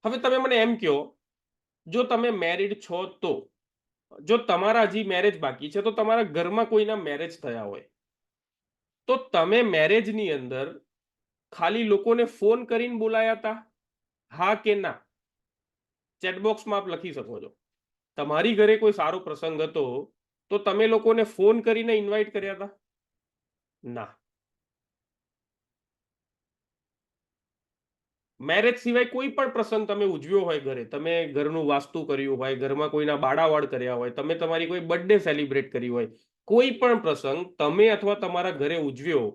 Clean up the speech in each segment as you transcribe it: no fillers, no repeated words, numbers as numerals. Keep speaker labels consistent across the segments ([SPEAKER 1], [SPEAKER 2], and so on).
[SPEAKER 1] હવે તમે મને એમ કહો, જો તમે મેરિડ છો તો, જો તમારા હજી મેરેજ બાકી છે તો તમારા ઘરમાં કોઈના મેરેજ થયા હોય તો તમે મેરેજની અંદર ખાલી લોકોને ફોન કરીને બોલાયા હતા, હા કે ના? ચેટબોક્સમાં આપ લખી શકો છો. તમારી ઘરે કોઈ સારો પ્રસંગ હતો તો તમે લોકોને ફોન કરીને ઇન્વાઇટ કર્યા હતા? ના. મેરેજ સિવાય કોઈ પણ પ્રસંગ તમે ઉજવ્યો હોય ઘરે, તમે ઘરનું વાસ્તુ કર્યું હોય, ઘરમાં કોઈના બાડાવાડ કર્યા હોય, તમે તમારી કોઈ બર્થડે સેલિબ્રેટ કરી હોય, કોઈ પણ પ્રસંગ તમે અથવા તમારા ઘરે ઉજવ્યો,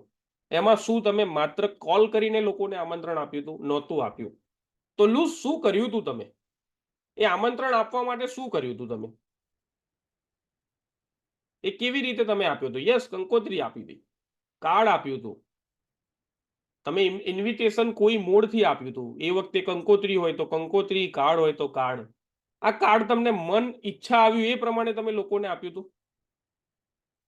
[SPEAKER 1] એમાં શું તમે માત્ર કોલ કરીને લોકોને આમંત્રણ આપ્યું હતું? નહોતું આપ્યું. તો શું કર્યું હતું તમે? એ આમંત્રણ આપવા માટે શું કર્યું હતું તમે? એ કેવી રીતે તમે આપ્યું હતું? યસ, કંકોત્રી આપી હતી, કાર્ડ આપ્યું હતું, તમે ઇન્વિટેશન કોઈ મોડથી આપ્યું હતું. એ વખતે કંકોત્રી હોય તો કંકોત્રી, કાર્ડ હોય તો કાર્ડ. આ કાર્ડ તમને મન ઈચ્છા આવ્યું એ પ્રમાણે તમે લોકોને આપ્યું હતું.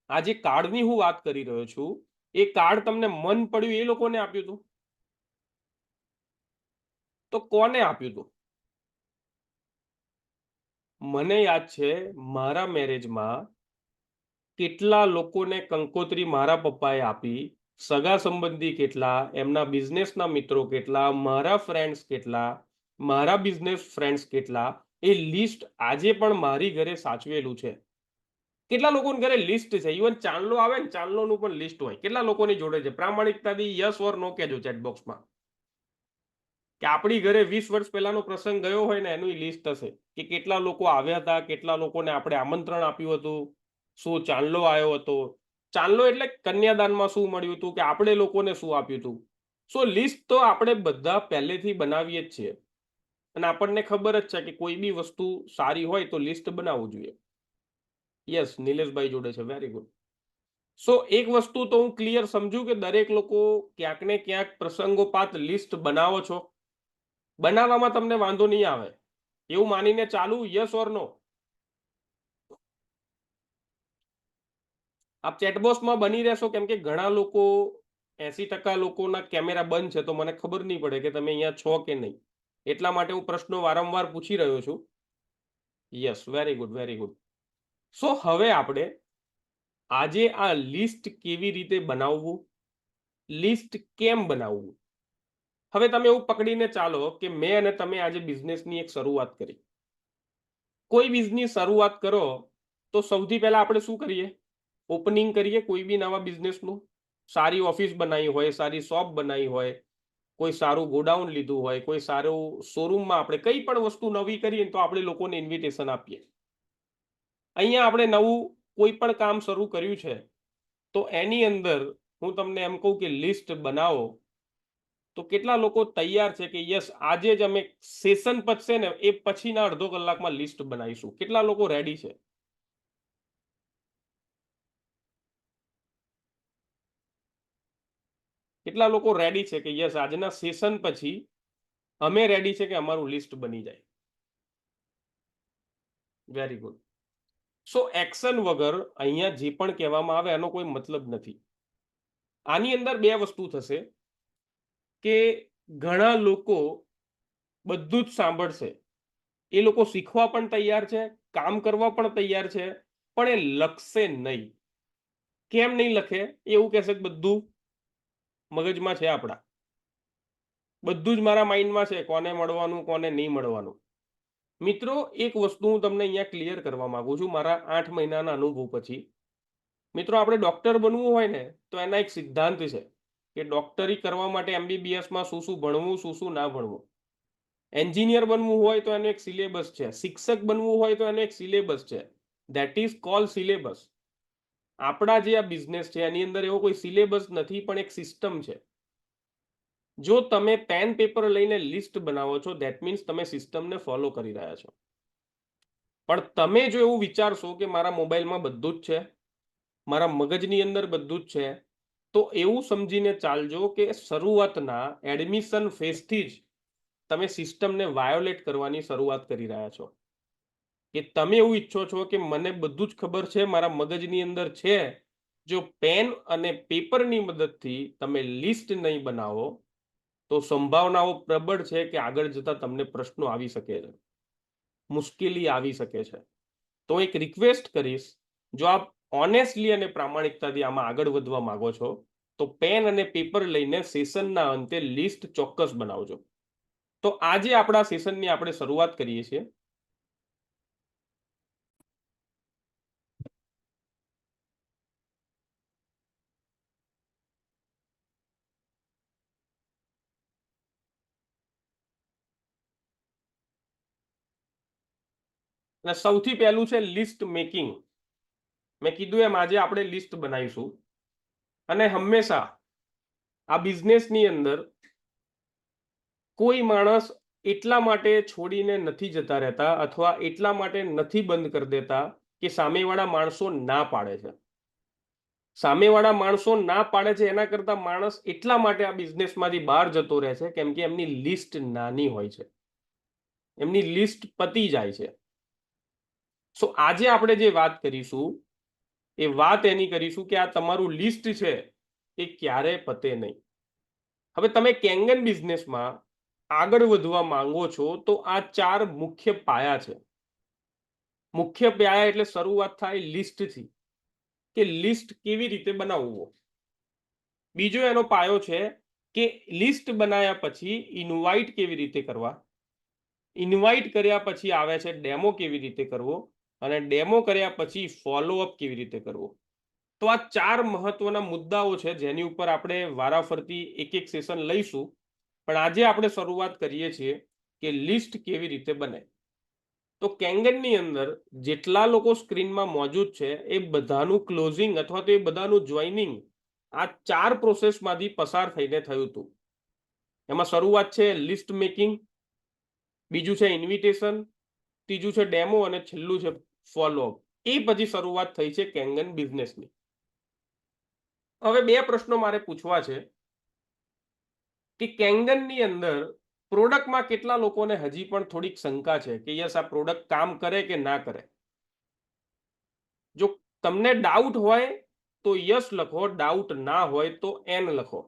[SPEAKER 1] આ જે કાર્ડની હું વાત કરી રહ્યો છું, એ કાર્ડ તમને મન પડ્યું એ લોકોને આપ્યું હતું? તો કોને આપ્યું હતું? મને યાદ છે મારા મેરેજમાં કેટલા લોકોને કંકોત્રી મારા પપ્પાએ આપી, સગા સંબંધી કેટલા, એમના બિઝનેસના મિત્રો કેટલા, મારા ફ્રેન્ડ્સ કેટલા, મારા બિઝનેસ ફ્રેન્ડ્સ કેટલા, એ લિસ્ટ આજે પણ મારી ઘરે સાચવેલું છે. કેટલા લોકોના ઘરે લિસ્ટ છે, ઇવન ચાંદલો આવે ને ચાંદલોનું પણ લિસ્ટ હોય. કેટલા લોકોની જોડે છે? પ્રામાણિકતાથી યસ ઓર નો કહેજો ચેટ બોક્સમાં. કે આપણી ઘરે 20 વર્ષ પહેલાનો પ્રસંગ ગયો હોય ને એનું લિસ્ટ હશે કે કેટલા લોકો આવ્યા હતા, કેટલા લોકોને આપણે આમંત્રણ આપ્યું હતું, શું ચાંદલો આવ્યો હતો. ચાંદલો એટલે કન્યાદાનમાં શું મળ્યું હતું, કે આપણે લોકોને શું આપ્યું હતું. સો લિસ્ટ તો આપણે બધા પહેલેથી બનાવીએ જ છીએ અને આપણને ખબર જ છે કે કોઈ બી વસ્તુ સારી હોય તો લિસ્ટ બનાવવું જોઈએ. યસ, નિલેશભાઈ જોડે છે, વેરી ગુડ. સો એક વસ્તુ તો હું ક્લિયર સમજુ કે દરેક લોકો ક્યાંક ને ક્યાંક પ્રસંગોપાત લિસ્ટ બનાવો છો, બનાવવામાં તમને વાંધો નહીં આવે એવું માનીને ચાલુ? યસ ઓર નો? આપ ચેટબોક્સમાં બની રહેશો, કેમ કે ઘણા લોકો, 80% લોકોના કેમેરા બંધ છે તો મને ખબર નહીં પડે કે તમે અહીંયા છો કે નહીં. એટલા માટે હું પ્રશ્નો વારંવાર પૂછી રહ્યો છું. Yes, very good, very good. So હવે આપણે આજે આ લિસ્ટ કેવી રીતે બનાવવું, લિસ્ટ કેમ બનાવવું. હવે તમે એવું પકડીને ચાલો કે મેં અને તમે આજે બિઝનેસની એક શરૂઆત કરી. કોઈ બિઝનેસ શરૂઆત કરો તો સૌથી પહેલા આપણે શું કરીએ? ઓપનિંગ કરીએ કોઈ બી નવા બિઝનેસનું. સારી ઓફિસ બનાવી હોય, સારી શોપ બનાવી હોય, કોઈ સારું ગોડાઉન લીધું હોય, કોઈ સારું શોરૂમમાં આપણે કંઈ પણ વસ્તુ નવી કરીએ તો આપણે લોકોને ઇન્વિટેશન આપીએ. અહીંયા આપણે નવું કોઈ પણ કામ શરૂ કર્યું છે તો એની અંદર હું તમને એમ કહું કે લિસ્ટ બનાવો તો કેટલા લોકો તૈયાર છે કે યસ આજે જ અમે સેશન પતશે ને એ પછીના અડધો કલાકમાં લિસ્ટ બનાવીશું? કેટલા લોકો રેડી છે? કેટલા લોકો રેડી છે કે યસ આજના સેશન પછી અમે રેડી છે કે અમારું લિસ્ટ બની જાય? Very good. સો એક્શન વગર અહીંયા જે પણ કહેવામાં આવે એનો કોઈ મતલબ નથી. આની અંદર બે વસ્તુ થશે કે ઘણા લોકો બધું જ સાંભળશે, એ લોકો શીખવા પણ તૈયાર છે, કામ કરવા પણ તૈયાર છે, પણ એ લખશે નહીં. કેમ નહીં લખે? એવું કહેશે કે બધું મગજમાં છે આપણા, બધું જ મારા માઇન્ડમાં છે, કોને મળવાનું કોને નહીં મળવાનું. મિત્રો એક વસ્તુ હું તમને અહીંયા ક્લિયર કરવા માંગુ છું મારા 8 મહિનાના અનુભવ પછી. મિત્રો આપણે ડોક્ટર બનવું હોય ને તો એના એક સિદ્ધાંત છે કે ડોક્ટરી કરવા માટે એમબીબીએસમાં શું શું ભણવું, શું શું ના ભણવું. એન્જિનિયર બનવું હોય તો એનો એક સિલેબસ છે, શિક્ષક બનવું હોય તો એનો એક સિલેબસ છે. That is call syllabus. આપણા જે આ બિઝનેસ છે એની અંદર એવો કોઈ સિલેબસ નથી પણ એક સિસ્ટમ છે. જો તમે પેન પેપર લઈને લિસ્ટ બનાવો છો ધેટ મીન્સ તમે સિસ્ટમને ફોલો કરી રહ્યા છો. પણ તમે જો એવું વિચારશો કે મારા મોબાઈલમાં બધું જ છે, મારા મગજની અંદર બધું જ છે, તો એવું સમજીને ચાલજો કે શરૂઆતના એડમિશન ફેઝથી જ તમે સિસ્ટમને વાયોલેટ કરવાની શરૂઆત કરી રહ્યા છો. કે તમે એવું ઈચ્છો છો કે મને બધું જ ખબર છે, મારા મગજની અંદર છે. જો પેન અને પેપરની મદદથી તમે લિસ્ટ નહીં બનાવો તો સંભાવનાઓ પ્રબળ છે કે આગળ જતા તમને પ્રશ્નો આવી શકે છે, મુશ્કેલી આવી શકે છે. તો એક રિક્વેસ્ટ કરીશ, જો આપ ઓનેસ્ટલી અને પ્રામાણિકતાથી આમાં આગળ વધવા માંગો છો તો પેન અને પેપર લઈને સેશનના અંતે લિસ્ટ ચોક્કસ બનાવજો. તો આજે આપણા સેશનની આપણે શરૂઆત કરીએ છીએ. અને સૌથી પહેલું છે લિસ્ટ મેકિંગ. મેં કીધું એમ આજે આપણે લિસ્ટ બનાવીશું. અને હંમેશા આ બિઝનેસની અંદર કોઈ માણસ એટલા માટે છોડીને નથી જતા રહેતા અથવા એટલા માટે નથી બંધ કરી દેતા કે સામેવાળા માણસો ના પાડે છે. સામેવાળા માણસો ના પાડે છે એના કરતા માણસ એટલા માટે આ બિઝનેસમાંથી બહાર જતો રહે છે કેમ કે એમની લિસ્ટ નાની હોય છે, એમની લિસ્ટ પતી જાય છે. સો આજે આપણે જે વાત કરીશું એ વાત એની કરીશું કે આ તમારું લિસ્ટ છે એ ક્યારે પતે નહીં. હવે તમે કેંગન બિઝનેસમાં આગળ વધવા માંગો છો તો આ 4 મુખ્ય પાયા છે. મુખ્ય પાયા એટલે શરૂઆત થાય લિસ્ટથી, કે લિસ્ટ કેવી રીતે બનાવવું. બીજો એનો પાયો છે કે લિસ્ટ બનાવ્યા પછી ઇન્વાઇટ કેવી રીતે કરવા. ઇન્વાઇટ કર્યા પછી આવે છે ડેમો કેવી રીતે કરવો, અને ડેમો કર્યા પછી ફોલોઅપ કેવી રીતે કરવો. તો આ 4 મહત્વના મુદ્દાઓ છે જેની ઉપર આપણે વારાફરતી એક એક સેશન લઈશું. પણ આજે આપણે શરૂઆત કરીએ છીએ કે લિસ્ટ કેવી રીતે બને. તો કેંગનની અંદર જેટલા લોકો સ્ક્રીનમાં મોજૂદ છે એ બધાનું ક્લોઝિંગ અથવા તો એ બધાનું જોઈનિંગ આ 4 પ્રોસેસમાંથી પસાર થઈને થયું હતું. એમાં શરૂઆત છે લિસ્ટ મેકિંગ, બીજું છે ઇન્વિટેશન, ત્રીજું છે ડેમો અને છેલ્લું છે ફોલોઅપ. એ પછી શરૂઆત થઈ છે કેંગન બિઝનેસની. હવે 2 પ્રશ્નો મારે પૂછવા છે કે કેંગનની અંદર પ્રોડક્ટમાં કેટલા લોકોને હજી પણ થોડીક શંકા છે કે યસ આ પ્રોડક્ટ કામ કરે કે ના કરે. જો તમને ડાઉટ હોય તો યસ લખો, ડાઉટ ના હોય તો એન લખો.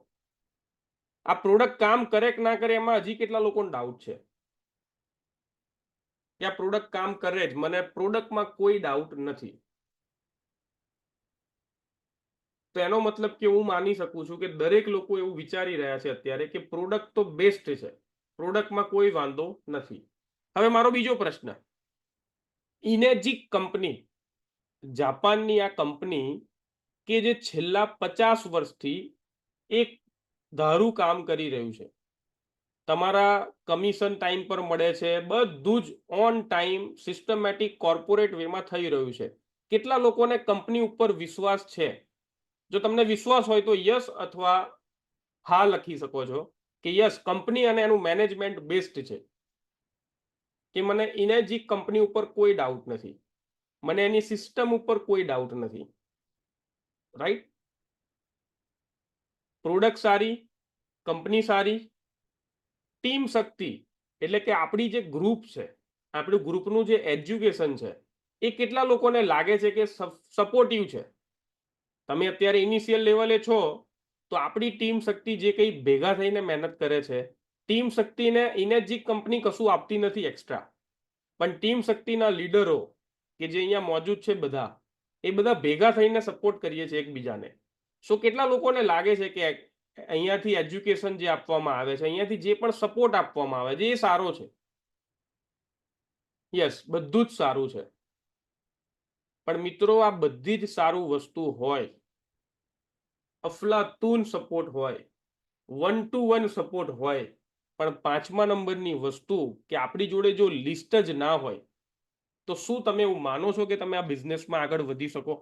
[SPEAKER 1] આ પ્રોડક્ટ કામ કરે કે ના કરે એમાં હજી કેટલા લોકોને ડાઉટ છે કે આ પ્રોડક્ટ કામ કરે જ, મને પ્રોડક્ટમાં કોઈ ડાઉટ નથી. તો એનો મતલબ કે હું માની શકું છું કે દરેક લોકો એવું વિચારી રહ્યા છે અત્યારે કે પ્રોડક્ટ તો બેસ્ટ છે, પ્રોડક્ટમાં કોઈ વાંધો નથી. હવે મારો બીજો પ્રશ્ન, ઇનેજિક કંપની, જાપાનની આ કંપની કે જે છેલ્લા 50 વર્ષથી એક ધારું કામ કરી રહ્યું છે, તમારા કમિશન ટાઈમ પર મળે છે, બધું જ ઓન ટાઈમ સિસ્ટમેટિક કોર્પોરેટ વેમાં થઈ રહ્યું છે. કેટલા લોકોને કંપની ઉપર વિશ્વાસ છે? જો તમને વિશ્વાસ હોય તો યસ અથવા હા લખી શકો છો કે યસ કંપની અને એનું મેનેજમેન્ટ બેસ્ટ છે, કે મને ઇનેજિક કંપની ઉપર કોઈ ડાઉટ નથી, મને એની સિસ્ટમ ઉપર કોઈ ડાઉટ નથી. રાઈટ? પ્રોડક્ટ સારી, કંપની સારી, ટીમ શક્તિ એટલે કે આપણી જે ગ્રુપ છે, આપણું ગ્રુપનું જે એજ્યુકેશન છે એ કેટલા લોકોને લાગે છે કે સપોર્ટિવ છે. તમે અત્યારે ઇનિશિયલ લેવલે છો તો આપણી ટીમ શક્તિ જે કંઈ ભેગા થઈને મહેનત કરે છે, ટીમ શક્તિને ઇનેજિક કંપની કશું આપતી નથી એક્સ્ટ્રા, પણ ટીમ શક્તિના લીડરો કે જે અહીંયા મોજૂદ છે બધા, એ બધા ભેગા થઈને સપોર્ટ કરીએ છીએ એકબીજાને. સો કેટલા લોકોને લાગે છે કે અહીંયાથી એજ્યુકેશન જે આપવામાં આવે છે, અહીંયાથી જે પણ સપોર્ટ આપવામાં આવે છે એ સારો છે? યસ, બધું જ સારું છે. પણ મિત્રો આ બધી જ સારું વસ્તુ હોય, અફલાતૂન સપોર્ટ હોય, 1 to 1 સપોર્ટ હોય, પણ 5મા નંબરની વસ્તુ કે આપણી જોડે જો લિસ્ટ જ ના હોય તો શું તમે એવું માનો છો કે તમે આ બિઝનેસમાં આગળ વધી શકો?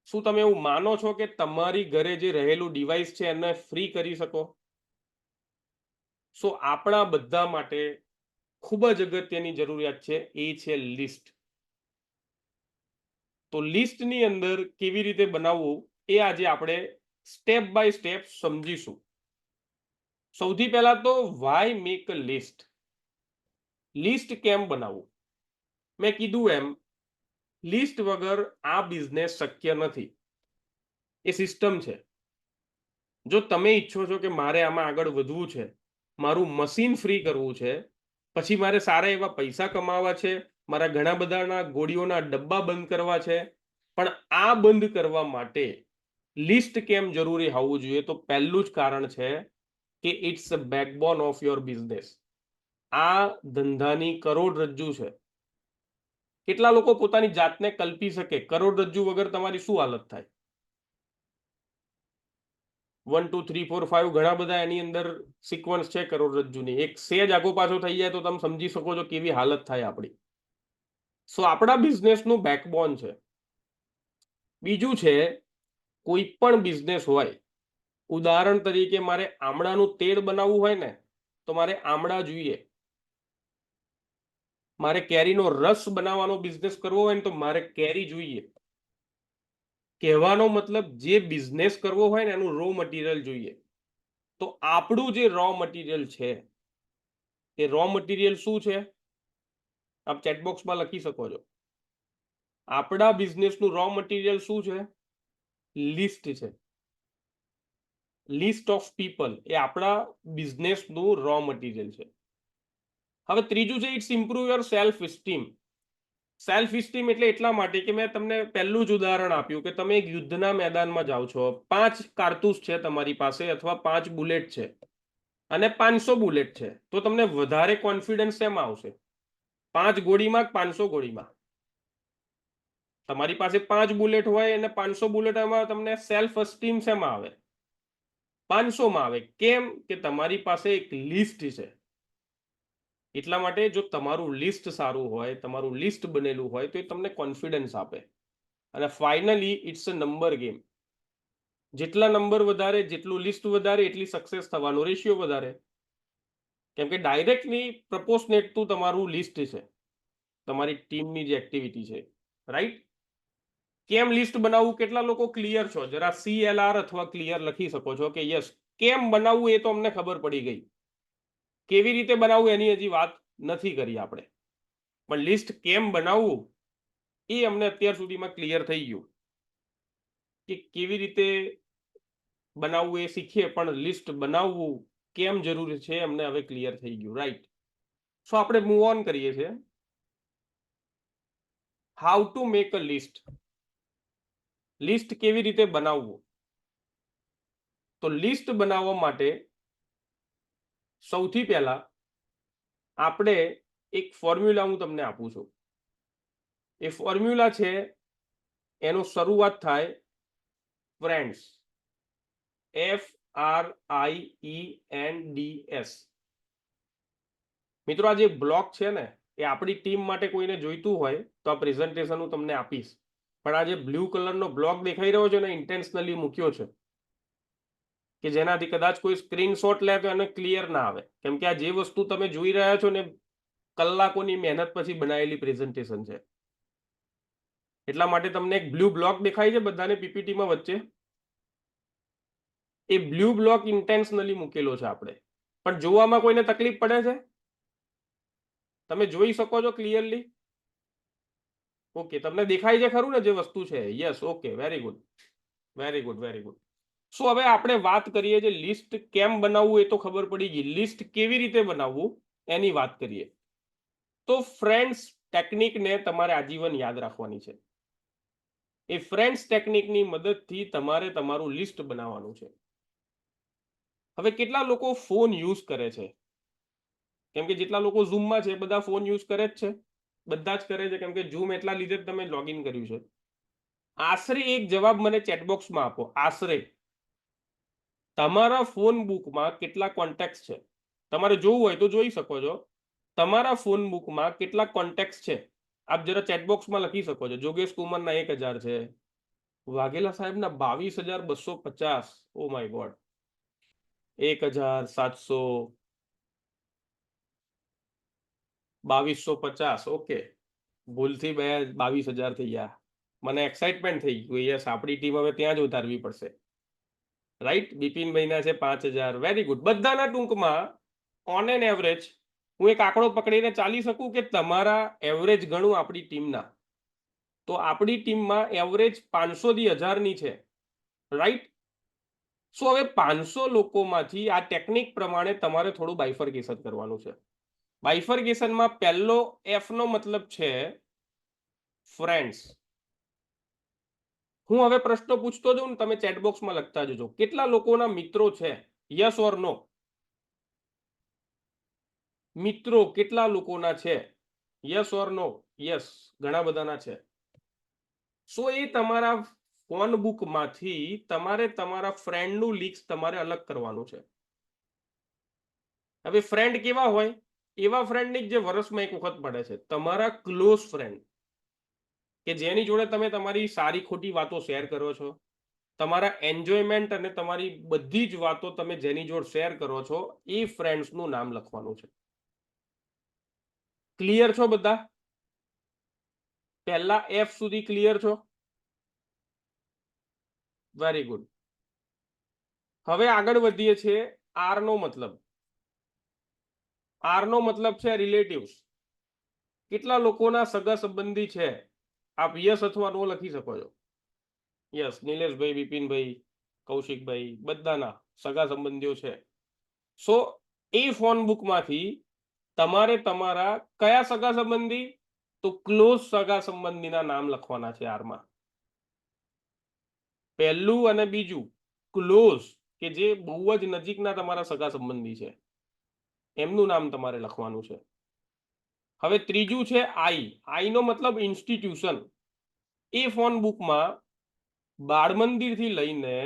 [SPEAKER 1] શું તમે એવું માનો છો કે તમારી ઘરે જે રહેલું ડિવાઇસ છે એને ફ્રી કરી શકો? સો આપણા બધા માટે ખૂબ જ અગત્યની જરૂરિયાત છે, એ છે લિસ્ટ. તો લિસ્ટની અંદર કેવી રીતે બનાવવું એ આજે આપણે સ્ટેપ બાય સ્ટેપ સમજીશું. સૌથી પહેલા તો why make a list. List કેમ બનાવવું? મેં કીધું એમ લિસ્ટ વગર આ બિઝનેસ શક્ય નથી. એ સિસ્ટમ છે. જો તમે ઈચ્છો છો કે મારે આમાં આગળ વધવું છે, મારું મશીન ફ્રી કરવું છે, પછી મારે સારા એવા પૈસા કમાવા છે, મારા ઘણા બધાના ગોળીઓના ડબ્બા બંધ કરવા છે, પણ આ બંધ કરવા માટે લિસ્ટ કેમ જરૂરી હોવું જોઈએ? તો પહેલું જ કારણ છે કે it's a backbone of your business. આ ધંધાની કરોડરજ્જુ છે. કેટલા લોકો પોતાની જાતને કલ્પી શકે કરોડરજ્જુ વગર તમારી શું હાલત થાય? 1 2 3 4 5 ઘણા બધા એની અંદર સિક્વન્સ છે કરોડરજ્જુની. એક સેજ આગો પાછો થઈ જાય તો તમે સમજી શકો છો કેવી હાલત થાય આપણી. સો આપણા બિઝનેસનું બેકબોન છે. બીજું છે, કોઈ પણ બિઝનેસ હોય, ઉદાહરણ તરીકે મારે આમળાનું તેલ બનાવવું હોય ને તો મારે આમળા જોઈએ. મારે કેરીનો રસ બનાવવાનો બિઝનેસ કરવો હોય ને તો મારે કેરી જોઈએ. કહેવાનો મતલબ જે બિઝનેસ કરવો હોય ને એનું રો મટીરિયલ જોઈએ. તો આપણું જે રો મટીરિયલ છે એ રો મટીરિયલ શું છે? આપ ચેટબોક્સમાં લખી શકો છો. આપણા બિઝનેસનું રો મટીરિયલ શું છે? લિસ્ટ છે. લિસ્ટ ઓફ પીપલ એ આપણા બિઝનેસનું રો મટીરિયલ છે. હવે ત્રીજું છે, it's improve your self esteem. Self esteem એટલે એટલા માટે કે મેં તમને પહેલું જ ઉદાહરણ આપ્યું કે તમે એક યુદ્ધના મેદાનમાં જાઓ છો, 5 કારતૂસ છે તમારી પાસે અથવા 5 બુલેટ છે અને 500 બુલેટ છે, તો તમને વધારે કોન્ફિડન્સ શેમાં આવશે? 5 ગોળીમાં કે 500 ગોળીમાં? તમારી પાસે 5 બુલેટ હોય અને 500 બુલેટમાં તમને સેલ્ફ એસ્ટીમ શેમાં આવે? 500 માં આવે. કેમ કે તમારી પાસે એક લિસ્ટ છે. એટલા માટે જો તમારું લિસ્ટ સારું હોય, તમારું લિસ્ટ બનેલું હોય તો એ તમને કોન્ફિડન્સ આપે. અને finally it's a number game. જેટલા નંબર વધારે, જેટલું લિસ્ટ વધારે, એટલી સક્સેસ થવાનો રેશિયો વધારે. કેમ કે ડાયરેક્ટલી પ્રપોર્શનેટ ટુ તમારું લિસ્ટ છે, તમારી ટીમની જે એક્ટિવિટી છે, રાઈટ? કેમ લિસ્ટ બનાવવું? કેટલા લોકો ક્લિયર છો? જરા CLR અથવા ક્લિયર લખી શકો છો કે યસ. કેમ બનાવવું એ તો અમને ખબર પડી ગઈ. કેવી રીતે બનાવવું એની હજી વાત નથી કરી આપણે, પણ લિસ્ટ કેમ બનાવવું એ અમને અત્યાર સુધીમાં ક્લિયર થઈ ગયું કે કેવી રીતે બનાવવું એ શીખીએ, પણ લિસ્ટ બનાવવું કેમ જરૂરી છે અમને હવે ક્લિયર થઈ ગયું, રાઈટ? સો આપણે મૂવ ઓન કરીએ છીએ. How to make a list. List કેવી રીતે બનાવવું? તો લિસ્ટ બનાવવા માટે સૌથી પહેલા આપણે એક ફોર્મ્યુલા હું તમને આપું છું. એ ફોર્મ્યુલા છે, એનો શરૂઆત થાય ફ્રેન્ડ્સ, FRIENDS. મિત્રો, આ જે બ્લોક છે ને એ આપણી ટીમ માટે કોઈને જોઈતું હોય તો આ પ્રેઝન્ટેશન હું તમને આપીશ, પણ આ જે બ્લુ કલરનો બ્લોક દેખાઈ રહ્યો છે ને ઇન્ટેન્શનલી મૂક્યો છે કે જેનાથી કદાચ કોઈ સ્ક્રીનશોટ લે તો એને ક્લિયર ના આવે. કેમ કે આ જે વસ્તુ તમે જોઈ રહ્યા છો ને કલાકોની મહેનત પછી બનાવેલી પ્રેઝન્ટેશન છે. એટલા માટે તમને એક બ્લુ બ્લોક દેખાય છે બધાને પીપીટીમાં વચ્ચે? એ બ્લુ બ્લોક ઇન્ટેન્શનલી મૂકેલો છે આપણે. પણ જોવામાં કોઈને તકલીફ પડે છે? તમે જોઈ શકો છો ક્લિયરલી? ઓકે, તમને દેખાય છે ખરું ને જે વસ્તુ છે? Yes, okay, very good, very good, very good. So હવે આપણે વાત કરીએ જે લિસ્ટ કેમ બનાવવું એ તો ખબર પડી ગઈ. લિસ્ટ કેવી રીતે બનાવવું એની વાત કરીએ. તો ફ્રેન્ડ્સ ટેકનિકને તમારે આજીવન યાદ રાખવાની છે. એ ફ્રેન્ડ્સ ટેકનિકની મદદથી તમારે તમારું લિસ્ટ બનાવવાનું છે. હવે કેટલા લોકો ફોન યુઝ કરે છે? કેમ કે જેટલા લોકો ઝૂમમાં છે બધા ફોન યુઝ કરે જ છે. બધા જ કરે છે, કેમ કે ઝૂમ એટલા લીધે જ તમે લોગિન કર્યું છે. આશરે એક જવાબ મને ચેટબોક્સમાં આપો. આશરે તમારા ફોન બુકમાં કેટલા કોન્ટેક્ટ છે? તમારે જોવું હોય તો જોઈ શકો છો. તમારા ફોન બુકમાં કેટલા કોન્ટેક્ટ છે આપ જરા ચેટબોક્સમાં લખી શકો છો. જોગેશ કુમારના 1000 છે, વાઘેલા સાહેબના 22,250. Oh my God, 1,700, 2,250. ઓકે, ભૂલથી 22,000 થઈ ગયા. મને એક્સાઇટમેન્ટ થઈ ગયું. યસ, આપણી ટીમ હવે ત્યાં જ ઉતારવી પડશે, રાઈટ? બિપિનભાઈના છે 5,000. Very good. બધાના ટૂંકમાં ઓન એન એવરેજ હું એક આંકડો પકડીને ચાલી શકું કે તમારા એવરેજ ગણું આપણી ટીમના, તો આપણી ટીમમાં એવરેજ 500 થી 1000 ની છે, રાઈટ? સો હવે 500 લોકોમાંથી આ ટેકનિક પ્રમાણે તમારે થોડું બાયફર્ગેશન કરવાનું છે. બાયફર્ગેશનમાં પહેલો એફ નો મતલબ છે ફ્રેન્ડ્સ. હું હવે પ્રશ્નો પૂછતો જાઉં ને, તમે ચેટબોક્સમાં લખતા જજો કેટલા લોકોના મિત્રો છે, યસ ઓર નો. મિત્રો કેટલા લોકોના છે, યસ ઓર નો. યસ, ઘણા બધાના છે. સો એ તમારા ફોન બુકમાંથી તમારે તમારા ફ્રેન્ડનું લિસ્ટ તમારે અલગ કરવાનું છે. હવે ફ્રેન્ડ કેવા હોય? એવા ફ્રેન્ડની જે વર્ષમાં એક વખત પડે છે, તમારા ક્લોઝ ફ્રેન્ડ, કે જેની જોડે તમે તમારી સારી ખોટી વાતો શેર કરો છો, તમારા એન્જોયમેન્ટ અને તમારી બધી જ વાતો તમે જેની જોડે શેર કરો છો, એ ફ્રેન્ડ્સનું નામ લખવાનું છે. ક્લિયર છો બધા? પહેલા એફ સુધી ક્લિયર છો? Very good. હવે આગળ વધીએ છીએ. આર નો મતલબ, આર નો મતલબ છે રિલેટિવ્સ. કેટલા લોકોના સગા સંબંધી છે? આપ યસ અથવા નો લખી શકો છો. યસ, નિલેશભાઈ, વિપિનભાઈ, કૌશિકભાઈ, બધાના સગા સંબંધીઓ છે. સો એ ફોન બુકમાંથી તમારે તમારા કયા સગા સંબંધી? તો ક્લોઝ સગા સંબંધીના નામ લખવાના છે આરમાં. પહેલું અને બીજું ક્લોઝ, કે જે બહુ જ નજીકના તમારા સગા સંબંધી છે, એમનું નામ તમારે લખવાનું છે. હવે ત્રીજું છે આઈ. આઈ નો મતલબ ઇન્સ્ટિટ્યુશન. એ ફોન બુકમાં બાળમંદિરથી લઈને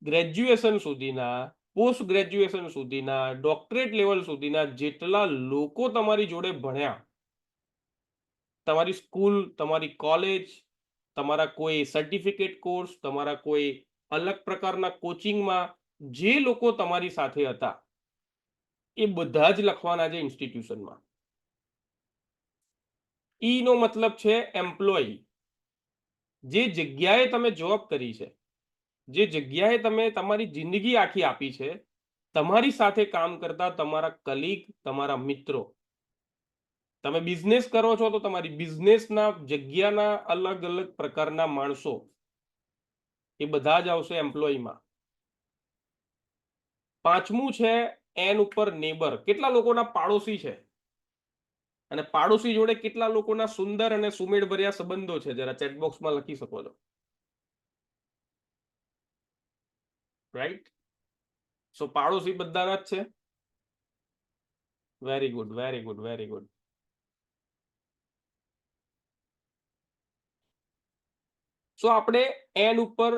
[SPEAKER 1] ગ્રેજ્યુએશન સુધીના, પોસ્ટ ગ્રેજ્યુએશન સુધીના, ડોક્ટરેટ લેવલ સુધીના જેટલા લોકો તમારી જોડે ભણ્યા, તમારી સ્કૂલ, તમારી કોલેજ, તમારા કોઈ સર્ટિફિકેટ કોર્સ, તમારા કોઈ અલગ પ્રકારના કોચિંગમાં જે લોકો તમારી સાથે હતા, એ બધા જ લખવાના છે ઇન્સ્ટિટ્યુશનમાં. ઈ નો મતલબ છે એમ્પ્લોય. જે જગ્યાએ તમે જોબ કરી છે, જે જગ્યાએ તમે તમારી જિંદગી આખી આપી છે, તમારી સાથે કામ કરતા તમારા કલીગ, તમારા મિત્રો. તમે બિઝનેસ કરો છો તો તમારી બિઝનેસના જગ્યાના અલગ અલગ પ્રકારના માણસો, એ બધા જ આવશે એમ્પ્લોયમાં. પાંચમું છે એન ઉપર નેબર. કેટલા લોકોના પાડોશી છે, અને પાડોશી જોડે કેટલા લોકોના સુંદર અને સુમેળભર્યા સંબંધો છે, જરા ચેટબોક્સમાં લખી શકો છો. રાઈટ? સો પાડોશી બધાના જ છે. Very good, very good, very good. So આપણે એન ઉપર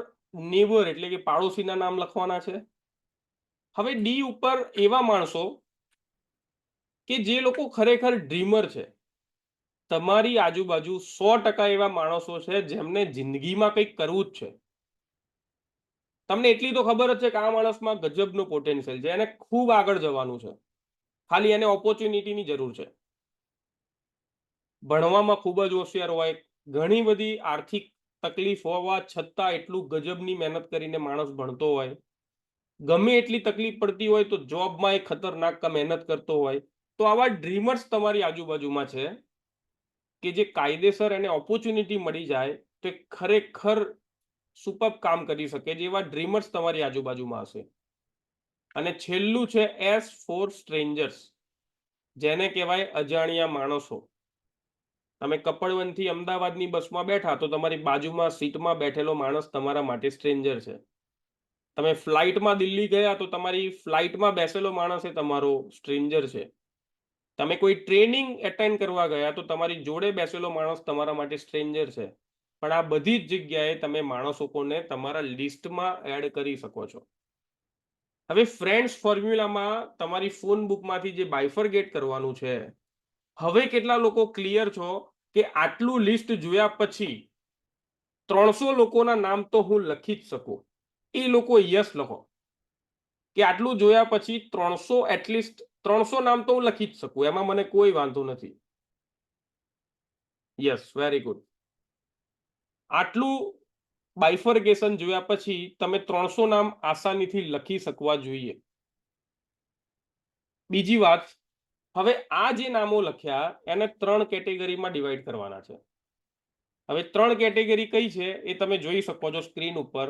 [SPEAKER 1] નેબર એટલે કે પાડોશીના નામ લખવાના છે. હવે ડી ઉપર એવા માણસો કે જે લોકો ખરેખર ડ્રીમર છે. તમારી આજુબાજુ 100% એવા માણસો છે જેમને જિંદગીમાં કંઈક કરવું જ છે. તમને એટલી તો ખબર જ છે કે આ માણસમાં ગજબનું પોટેન્શિયલ છે, એને ખૂબ આગળ જવાનું છે, ખાલી એને ઓપોર્ચ્યુનિટીની જરૂર છે. ભણવામાં ખૂબ જ હોશિયાર હોય, ઘણી બધી આર્થિક તકલીફ હોવા છતાં એટલું ગજબની મહેનત કરીને માણસ ભણતો હોય, ગમે એટલી તકલીફ પડતી હોય તો જોબમાં એ ખતરનાક મહેનત કરતો હોય. તો આવા ડ્રીમર્સ તમારી આજુબાજુમાં છે કે જે કાયદેસર એને ઓપોર્ચ્યુનિટી મળી જાય તો ખરેખર સુપર કામ કરી શકે, જેવા ડ્રીમર્સ તમારી આજુબાજુમાં હશે. અને છેલ્લું છે એસ ફોર સ્ટ્રેન્જર્સ, જેને કહેવાય અજાણ્યા માણસો. તમે કપડવંતથી અમદાવાદની બસમાં બેઠા તો તમારી બાજુમાં સીટમાં બેઠેલો માણસ તમારા માટે સ્ટ્રેન્જર છે. તમે ફ્લાઇટમાં દિલ્હી ગયા તો તમારી ફ્લાઇટમાં બેસેલો માણસ એ તમારો સ્ટ્રેન્જર છે. તમે કોઈ ટ્રેનિંગ એટેન્ડ કરવા ગયા તો તમારી જોડે બેસેલો માણસ તમારા માટે સ્ટ્રેન્જર છે. પણ આ બધી જ જગ્યાએ તમે માણસોને તમારા લિસ્ટમાં એડ કરી શકો છો. હવે ફ્રેન્ડ્સ ફોર્મ્યુલામાં તમારી ફોન બુકમાંથી જે બાયફર્ગેટ કરવાનું છે, હવે કેટલા લોકો ક્લિયર છો કે આટલું લિસ્ટ જોયા પછી 300 લોકોના નામ તો હું લખી જ શકું? એ લોકો યસ લખો કે આટલું જોયા પછી 300 એટલીસ્ટ 300 નામ તો હું લખી જ શકું, એમાં મને કોઈ વાંધો નથી. Yes, very good. આટલું બાયફર્ગેશન જોયા પછી તમે 300 નામ આસાનીથી લખી શકવા જોઈએ. બીજી વાત, હવે આ જે નામો લખ્યા એને 3 કેટેગરીમાં ડિવાઈડ કરવાના છે. હવે 3 કેટેગરી કઈ છે એ તમે જોઈ શકો છો સ્ક્રીન ઉપર.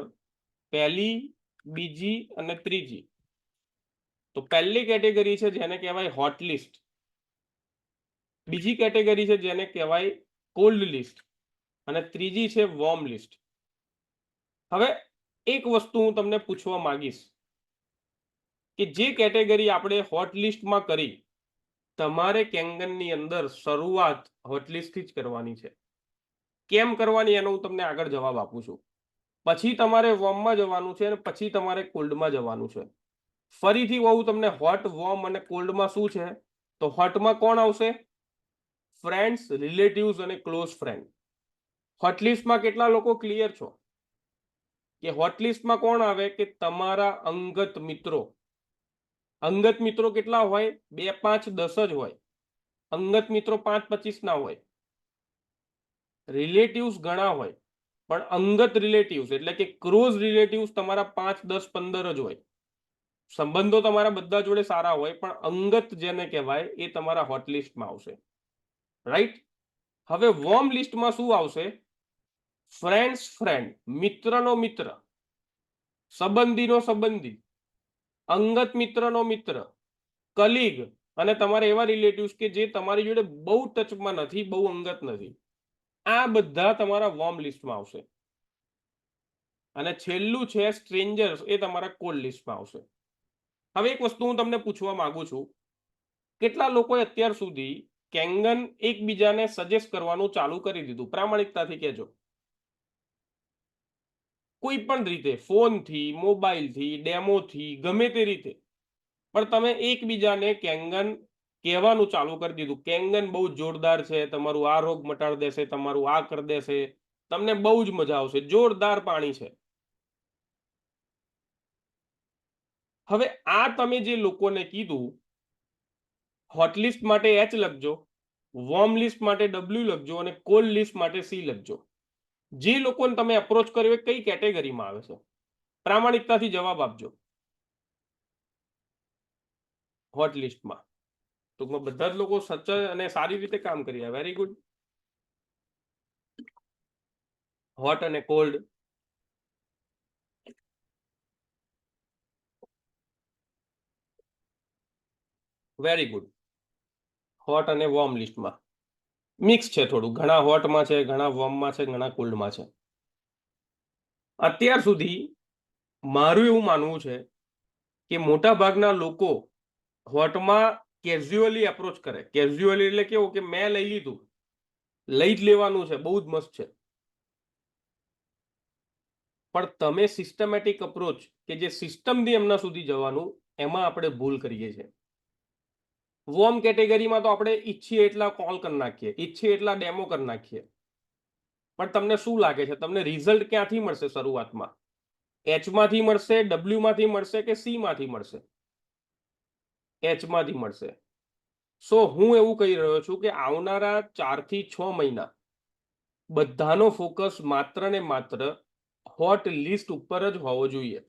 [SPEAKER 1] પહેલી બીજી અને ત્રીજી. તો પહેલી કેટેગરી છે જેને કહેવાય હોટ લિસ્ટ, બીજી કેટેગરી છે જેને કહેવાય કોલ્ડ લિસ્ટ, અને ત્રીજી છે વોર્મ લિસ્ટ. હવે એક વસ્તુ હું તમને પૂછવા માંગીશ કે જે કેટેગરી આપણે હોટ લિસ્ટમાં કરી, તમારે કેંગનની અંદર શરૂઆત હોટલિસ્ટથી જ કરવાની છે. કેમ કરવાની એનો હું તમને આગળ જવાબ આપું છું. પછી તમારે વોર્મમાં જવાનું છે અને પછી તમારે કોલ્ડમાં જવાનું છે. ફરીથી હું તમને હોટ, વોર્મ અને કોલ્ડમાં શું છે, તો હોટમાં કોણ આવશે? ફ્રેન્ડ્સ, રિલેટિવ્સ અને ક્લોઝ ફ્રેન્ડ. હોટલિસ્ટમાં કેટલા લોકો ક્લિયર છો કે હોટલિસ્ટમાં કોણ આવે? કે તમારા અંગત મિત્રો. અંગત મિત્રો કેટલા હોય? 2, 5, 10 જ હોય. અંગત મિત્રો 5, 25 ના હોય. રિલેટિવ્સ ઘણા હોય, પણ અંગત રિલેટિવ્સ એટલે કે ક્લોઝ રિલેટિવ્સ તમારા 5, 10, 15 જ હોય. સંબંધો તમારા બધા જોડે સારા હોય, પણ અંગત જેને કહેવાય એ તમારા હોટ લિસ્ટમાં આવશે. રાઈટ? હવે વોર્મ લિસ્ટમાં શું આવશે? ફ્રેન્ડ્સ ફ્રેન્ડ, મિત્રનો મિત્ર, સંબંધીનો સંબંધી, અંગત મિત્રનો મિત્ર, કલીગ, અને તમારે એવા રિલેટિવ્સ કે જે તમારી જોડે બહુ ટચમાં નથી, બહુ અંગત નથી. આ બધા તમારા વોર્મ લિસ્ટમાં આવશે. અને છેલ્લું છે સ્ટ્રેન્જર્સ, એ તમારા કોલ્ડ લિસ્ટમાં આવશે. હવે એક વસ્તુ હું તમને પૂછવા માંગુ છું, કેટલા લોકોએ અત્યાર સુધી કેંગન એકબીજાને સજેસ્ટ કરવાનું ચાલુ કરી દીધું? પ્રામાણિકતાથી કહેજો. કોઈ પણ રીતે, ફોનથી, મોબાઈલથી, ડેમોથી, ગમે તે રીતે, પણ તમે એકબીજાને કેંગન કહેવાનું ચાલુ કરી દીધું. કેંગન બહુ જોરદાર છે, તમારું આ રોગ મટાડી દેશે, તમારું આ કરી દેશે, તમને બહુ જ મજા આવશે, જોરદાર પાણી છે. હવે આ તમે જે લોકોને કીધું, હોટલિસ્ટ માટે H લખજો, વોર્મ લિસ્ટ માટે W લખજો અને કોલ્ડ લિસ્ટ માટે C લખજો. જે લોકોને તમે અપ્રોચ કર્યો એ કઈ કેટેગરીમાં આવે છે? પ્રામાણિકતાથી જવાબ આપજો. હોટ લિસ્ટમાં. ટૂંકમાં બધા જ લોકો સચોટ અને સારી રીતે કામ કર્યા. Very good. હોટ અને કોલ્ડ. Very good. હોટ અને વોર્મ લિસ્ટમાં મિક્સ છે થોડું, ઘણા હોટમાં છે, ઘણા વોર્મમાં છે, ઘણા કોલ્ડમાં છે. અત્યાર સુધી મારું એવું માનવું છે કે મોટા ભાગના લોકો હોટમાં કેઝ્યુઅલી એપ્રોચ કરે. કેઝ્યુઅલી એટલે કેવું કે મેં લઈ લીધું, લઈ જ લેવાનું છે, બહુ જ મસ્ત છે. પણ તમે સિસ્ટમેટિક અપ્રોચ કે જે સિસ્ટમથી એમના સુધી જવાનું, એમાં આપણે ભૂલ કરીએ છીએ. વોર્મ કેટેગરીમાં તો આપણે ઈચ્છીએ એટલા કોલ કરી નાખીએ, ઈચ્છીએ એટલા ડેમો કરી નાખીએ. પણ તમને શું લાગે છે, તમને રિઝલ્ટ ક્યાંથી મળશે શરૂઆતમાં? H માંથી મળશે, W માંથી મળશે કે C માંથી મળશે? H માંથી મળશે. સો હું એવું કહી રહ્યો છું કે આવનારા 4 થી 6 મહિના બધાનો ફોકસ માત્ર ને માત્ર હોટ લિસ્ટ ઉપર જ હોવો જોઈએ.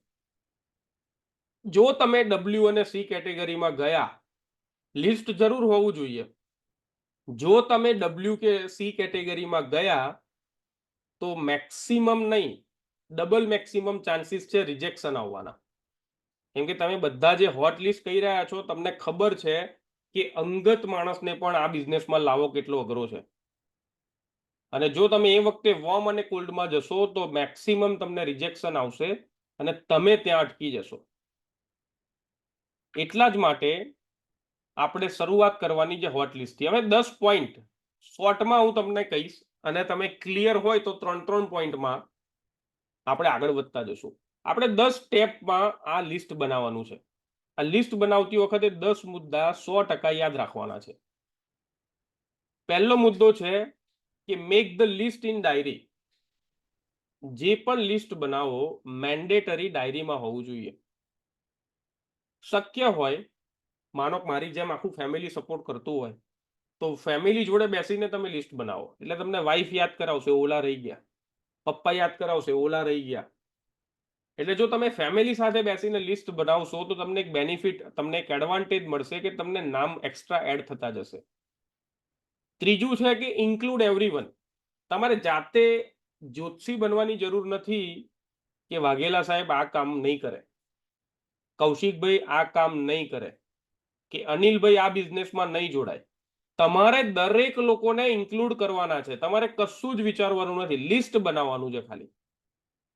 [SPEAKER 1] જો તમે W અને C કેટેગરીમાં ગયા, લિસ્ટ જરૂર હોવું જોઈએ. જો તમે W કે C કેટેગરીમાં ગયા, તો મેક્સિમમ નહીં, ડબલ મેક્સિમમ ચાન્સીસ છે રિજેક્શન આવવાના. કેમ કે તમે બધા જે હોટ લિસ્ટ કહી રહ્યા છો, તમને ખબર છે કે અંગત માણસને પણ આ બિઝનેસમાં લાવો કેટલો અઘરો છે. અને જો તમે એ વખતે વોર્મ અને કોલ્ડમાં જશો તો મેક્સિમમ તમને રિજેક્શન આવશે અને તમે ત્યાં અટકી જશો. એટલા જ માટે આપણે શરૂઆત કરવાની છે હોટ લિસ્ટથી. હવે 10 પોઈન્ટ શોર્ટમાં હું તમને કહીશ, અને તમે ક્લિયર હોય તો 3 પોઈન્ટમાં આપણે આગળ વધતા જશું. આપણે 10 સ્ટેપમાં આ લિસ્ટ બનાવવાનું છે. આ લિસ્ટ બનાવતી વખતે 10 મુદ્દા 100% યાદ રાખવાના છે. પહેલો મુદ્દો છે કે make the list in diary. જે પણ લિસ્ટ બનાવો મેન્ડેટરી ડાયરીમાં હોવું જોઈએ. શક્ય હોય, માનો મારી જેમ આખું ફેમિલી સપોર્ટ કરતું હોય, તો ફેમિલી જોડે બેસીને તમે લિસ્ટ બનાવો. એટલે તમને વાઈફ યાદ કરાવશે, ઓલા રહી ગયા, પપ્પા યાદ કરાવશે, ઓલા રહી ગયા. એટલે જો તમે ફેમિલી સાથે બેસીને લિસ્ટ બનાવશો તો તમને એક બેનિફિટ, તમને એક એડવાન્ટેજ મળશે કે તમને નામ એક્સ્ટ્રા એડ થતા જશે. ત્રીજું છે કે ઇન્ક્લુડ એવરીવન. તમારે જાતે જ્યોતિષી બનવાની જરૂર નથી કે વાઘેલા સાહેબ આ કામ નહીં કરે, કૌશિકભાઈ આ કામ નહીં કરે, કે અનિલભાઈ આ બિઝનેસમાં નહીં જોડાય. તમારે દરેક લોકોને ઇન્ક્લુડ કરવાના છે. તમારે કશું જ વિચારવાનું નથી, લિસ્ટ બનાવવાનું છે ખાલી.